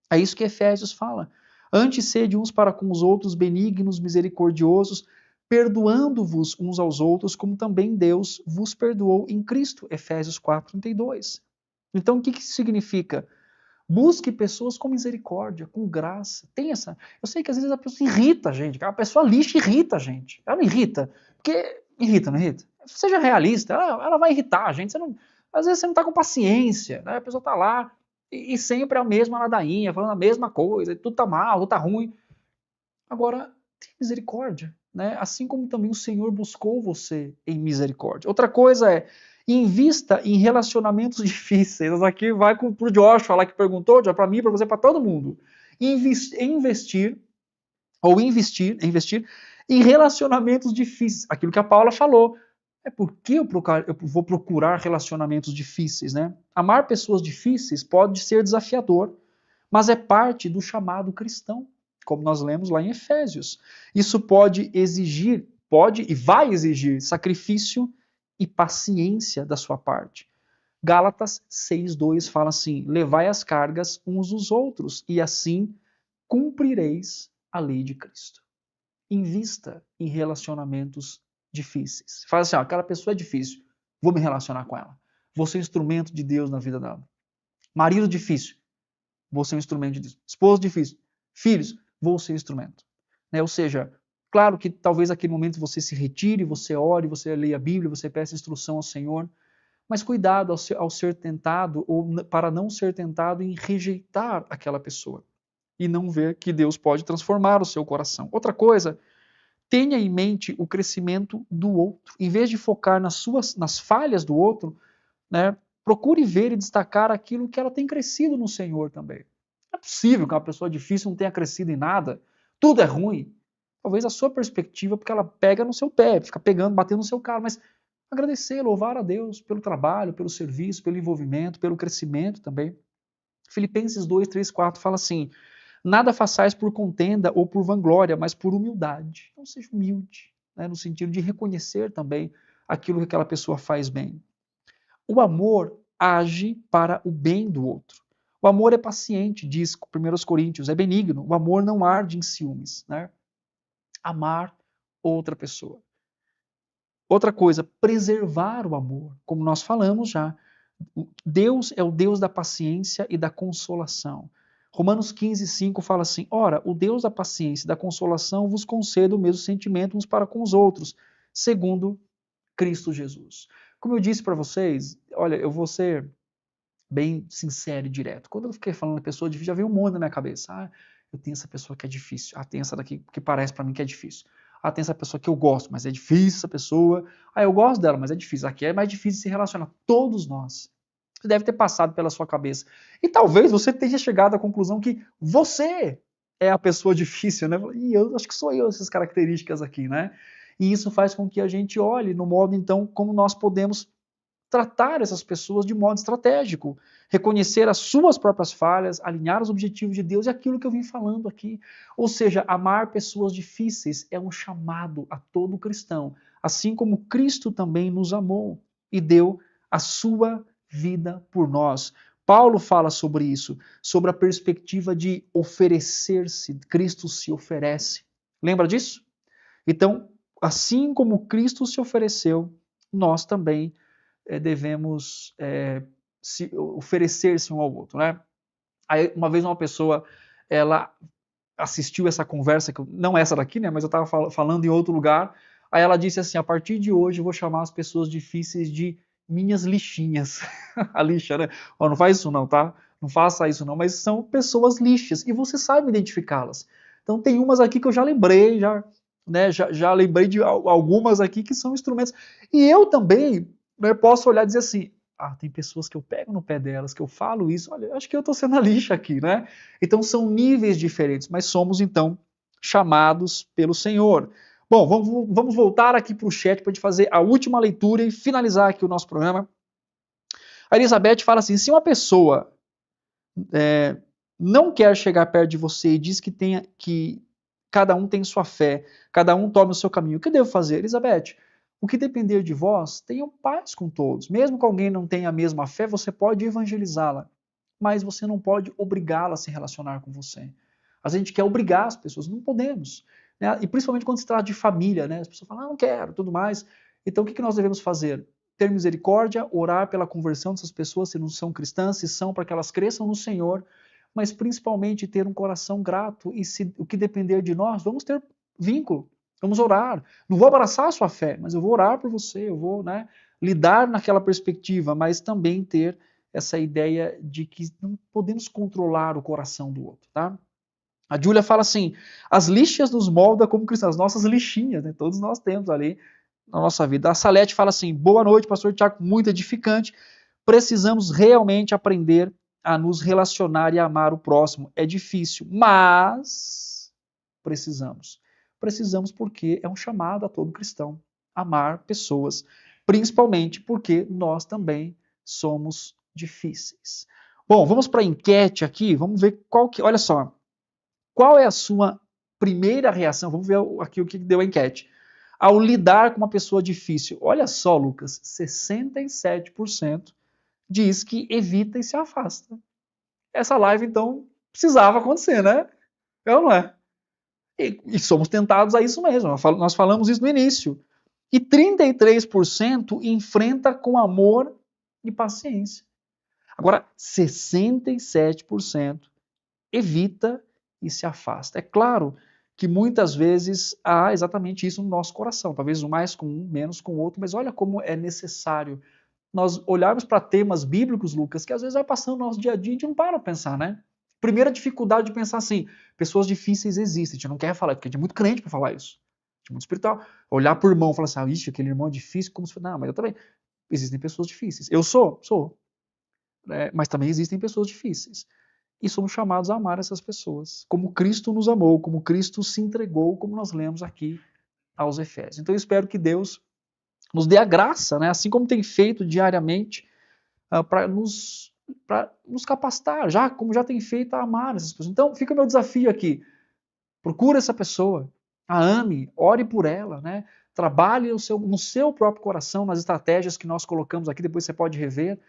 É isso que Efésios fala. Antes sede uns para com os outros benignos, misericordiosos, perdoando-vos uns aos outros, como também Deus vos perdoou em Cristo. Efésios 4:32. Então, o que isso significa? Busque pessoas com misericórdia, com graça. Tem essa. Eu sei que às vezes a pessoa irrita a gente, a pessoa lixa irrita a gente. Ela não irrita, porque irrita, não irrita? Seja realista, ela vai irritar a gente. Às vezes você não está com paciência, né? A pessoa está lá e sempre a mesma ladainha, falando a mesma coisa, tudo está mal, tudo está ruim. Agora, tem misericórdia, né? Assim como também o Senhor buscou você em misericórdia. Outra coisa é, invista em relacionamentos difíceis. Aqui vai para o Joshua lá que perguntou, já para mim, para você, para todo mundo. Investir em relacionamentos difíceis. Aquilo que a Paula falou. É porque eu vou procurar relacionamentos difíceis, né? Amar pessoas difíceis pode ser desafiador, mas é parte do chamado cristão, como nós lemos lá em Efésios. Isso pode e vai exigir sacrifício e paciência da sua parte. Gálatas 6:2 fala assim: levai as cargas uns dos outros, e assim cumprireis a lei de Cristo. Invista em relacionamentos difíceis. Fala assim: aquela pessoa é difícil, vou me relacionar com ela. Vou ser instrumento de Deus na vida dela. Marido difícil, vou ser um instrumento de Deus. Esposa difícil, filhos, vou ser instrumento. Ou seja, claro que talvez naquele momento você se retire, você ore, você leia a Bíblia, você peça instrução ao Senhor, mas cuidado ao ser tentado ou para não ser tentado em rejeitar aquela pessoa e não ver que Deus pode transformar o seu coração. Outra coisa, tenha em mente o crescimento do outro. Em vez de focar nas falhas do outro, né, procure ver e destacar aquilo que ela tem crescido no Senhor também. Não é possível que uma pessoa difícil não tenha crescido em nada. Tudo é ruim. Talvez a sua perspectiva, porque ela pega no seu pé, fica pegando, batendo no seu carro, mas agradecer, louvar a Deus pelo trabalho, pelo serviço, pelo envolvimento, pelo crescimento também. Filipenses 2:3-4 fala assim: nada façais por contenda ou por vanglória, mas por humildade. Então seja humilde, né, no sentido de reconhecer também aquilo que aquela pessoa faz bem. O amor age para o bem do outro. O amor é paciente, diz 1 Coríntios, é benigno. O amor não arde em ciúmes, né? Amar outra pessoa. Outra coisa, preservar o amor, como nós falamos já. Deus é o Deus da paciência e da consolação. Romanos 15:5 fala assim: ora, o Deus da paciência e da consolação vos conceda o mesmo sentimento uns para com os outros, segundo Cristo Jesus. Como eu disse para vocês, olha, eu vou ser bem sincero e direto. Quando eu fiquei falando de pessoa difícil, já veio um monte na minha cabeça. Ah, eu tenho essa pessoa que é difícil. Ah, tem essa daqui que parece para mim que é difícil. Ah, tem essa pessoa que eu gosto, mas é difícil essa pessoa. Ah, eu gosto dela, mas é difícil. Aqui é mais difícil se relacionar. Todos nós. Isso deve ter passado pela sua cabeça. E talvez você tenha chegado à conclusão que você é a pessoa difícil, né? E eu acho que sou eu essas características aqui, né? E isso faz com que a gente olhe no modo, então, como nós podemos tratar essas pessoas de modo estratégico, reconhecer as suas próprias falhas, alinhar os objetivos de Deus e aquilo que eu vim falando aqui. Ou seja, amar pessoas difíceis é um chamado a todo cristão, assim como Cristo também nos amou e deu a sua vida por nós. Paulo fala sobre isso, sobre a perspectiva de oferecer-se, Cristo se oferece. Lembra disso? Então, assim como Cristo se ofereceu, nós também devemos se oferecer-se um ao outro, né? Aí, uma vez uma pessoa, ela assistiu essa conversa, não essa daqui, né? Mas eu estava falando em outro lugar. Aí ela disse assim: a partir de hoje eu vou chamar as pessoas difíceis de minhas lixinhas. A lixa, né? Oh, não faz isso não, tá? Não faça isso não. Mas são pessoas lixas e você sabe identificá-las. Então tem umas aqui que eu já lembrei, já lembrei de algumas aqui que são instrumentos. E eu também, né, posso olhar e dizer assim: ah, tem pessoas que eu pego no pé delas, que eu falo isso, olha, acho que eu estou sendo a lixa aqui, né? Então são níveis diferentes, mas somos então chamados pelo Senhor. Bom, vamos voltar aqui para o chat para a gente fazer a última leitura e finalizar aqui o nosso programa. A Elizabeth fala assim: se uma pessoa não quer chegar perto de você e diz que cada um tem sua fé, cada um toma o seu caminho, o que devo fazer? Elizabeth, o que depender de vós, tenham paz com todos. Mesmo que alguém não tenha a mesma fé, você pode evangelizá-la, mas você não pode obrigá-la a se relacionar com você. A gente quer obrigar as pessoas, não podemos. Né? E principalmente quando se trata de família, né? As pessoas falam, não quero, tudo mais. Então o que nós devemos fazer? Ter misericórdia, orar pela conversão dessas pessoas, se não são cristãs, se são, para que elas cresçam no Senhor, mas principalmente ter um coração grato e se o que depender de nós, vamos ter vínculo, vamos orar. Não vou abraçar a sua fé, mas eu vou orar por você, eu vou, né, lidar naquela perspectiva, mas também ter essa ideia de que não podemos controlar o coração do outro, tá? A Júlia fala assim: as lixas nos moldam como cristãos, as nossas lixinhas, né? Todos nós temos ali na nossa vida. A Salete fala assim: boa noite, pastor Tiago, muito edificante. Precisamos realmente aprender a nos relacionar e amar o próximo. É difícil, mas precisamos. Precisamos porque é um chamado a todo cristão amar pessoas, principalmente porque nós também somos difíceis. Bom, vamos para a enquete aqui, vamos ver qual que, olha só, qual é a sua primeira reação? Vamos ver aqui o que deu a enquete. Ao lidar com uma pessoa difícil. Olha só, Lucas, 67% diz que evita e se afasta. Essa live, então, precisava acontecer, né? É ou não é? E somos tentados a isso mesmo. Nós falamos isso no início. E 33% enfrenta com amor e paciência. Agora, 67% evita e se afasta. É claro que muitas vezes há exatamente isso no nosso coração, talvez mais com um, menos com o outro, mas olha como é necessário nós olharmos para temas bíblicos, Lucas, que às vezes vai passando no nosso dia a dia e a gente não para a pensar, né? Primeira dificuldade de pensar assim, pessoas difíceis existem, a gente não quer falar, porque a gente é muito crente para falar isso. A gente é muito espiritual. Olhar para o irmão e falar assim, ixi, aquele irmão é difícil, como se... Não, mas eu também. Existem pessoas difíceis. Eu sou. Mas também existem pessoas difíceis. E somos chamados a amar essas pessoas, como Cristo nos amou, como Cristo se entregou, como nós lemos aqui aos Efésios. Então eu espero que Deus nos dê a graça, né, assim como tem feito diariamente, para nos capacitar, como já tem feito, a amar essas pessoas. Então fica o meu desafio aqui, procure essa pessoa, a ame, ore por ela, né, trabalhe no seu próprio coração, nas estratégias que nós colocamos aqui, depois você pode rever,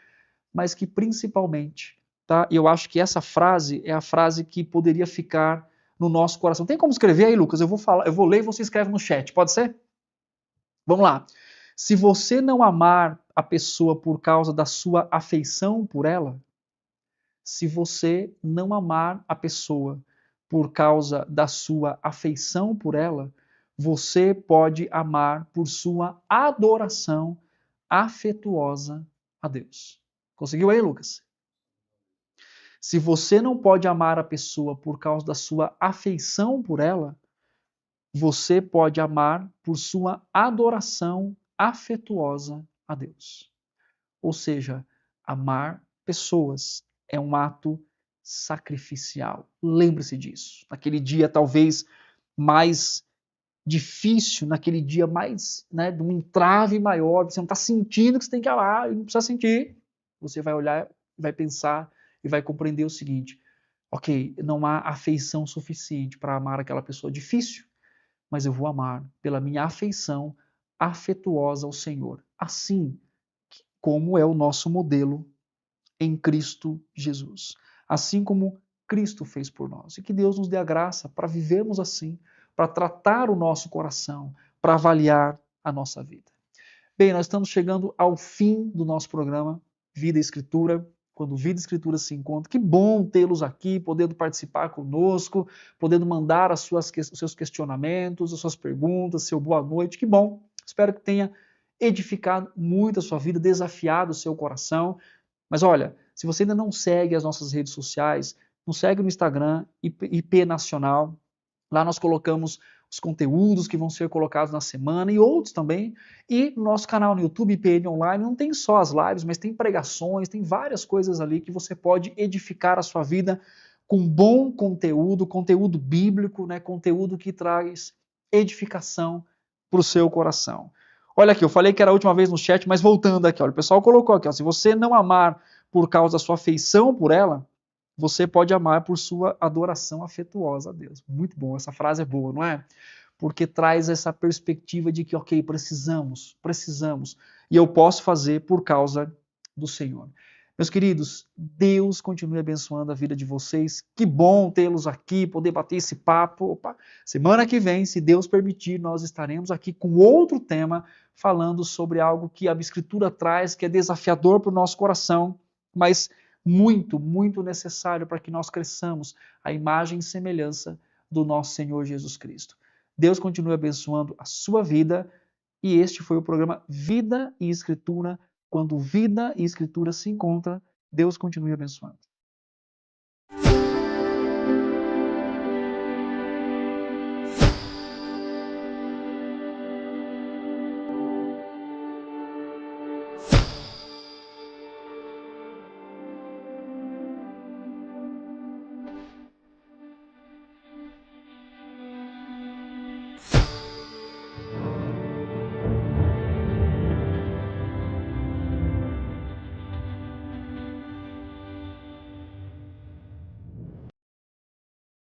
mas que principalmente tá? E eu acho que essa frase é a frase que poderia ficar no nosso coração. Tem como escrever aí, Lucas? Eu vou ler e você escreve no chat, pode ser? Vamos lá. Se você não amar a pessoa por causa da sua afeição por ela, se você não amar a pessoa por causa da sua afeição por ela, você pode amar por sua adoração afetuosa a Deus. Conseguiu aí, Lucas? Se você não pode amar a pessoa por causa da sua afeição por ela, você pode amar por sua adoração afetuosa a Deus. Ou seja, amar pessoas é um ato sacrificial. Lembre-se disso. Naquele dia talvez mais difícil, naquele dia mais, né, de um entrave maior, você não está sentindo que você tem que amar, e não precisa sentir. Você vai olhar, vai pensar e vai compreender o seguinte: ok, não há afeição suficiente para amar aquela pessoa difícil, mas eu vou amar pela minha afeição afetuosa ao Senhor. Assim como é o nosso modelo em Cristo Jesus. Assim como Cristo fez por nós. E que Deus nos dê a graça para vivermos assim, para tratar o nosso coração, para avaliar a nossa vida. Bem, nós estamos chegando ao fim do nosso programa Vida e Escritura, quando Vida e Escritura se encontram. Que bom tê-los aqui, podendo participar conosco, podendo mandar os seus questionamentos, as suas perguntas, seu boa noite. Que bom. Espero que tenha edificado muito a sua vida, desafiado o seu coração. Mas olha, se você ainda não segue as nossas redes sociais, nos segue no Instagram, IP Nacional. Lá nós colocamos os conteúdos que vão ser colocados na semana e outros também. E no nosso canal no YouTube, IPN Online, não tem só as lives, mas tem pregações, tem várias coisas ali que você pode edificar a sua vida com bom conteúdo, conteúdo bíblico, né? Conteúdo que traz edificação para o seu coração. Olha aqui, eu falei que era a última vez no chat, mas voltando aqui, olha, o pessoal colocou aqui, ó, se você não amar por causa da sua afeição por ela, você pode amar por sua adoração afetuosa a Deus. Muito bom, essa frase é boa, não é? Porque traz essa perspectiva de que, ok, precisamos, e eu posso fazer por causa do Senhor. Meus queridos, Deus continue abençoando a vida de vocês. Que bom tê-los aqui, poder bater esse papo. Opa. Semana que vem, se Deus permitir, nós estaremos aqui com outro tema, falando sobre algo que a Escritura traz, que é desafiador para o nosso coração, mas muito, muito necessário para que nós cresçamos a imagem e semelhança do nosso Senhor Jesus Cristo. Deus continue abençoando a sua vida e este foi o programa Vida e Escritura. Quando vida e escritura se encontram, Deus continue abençoando.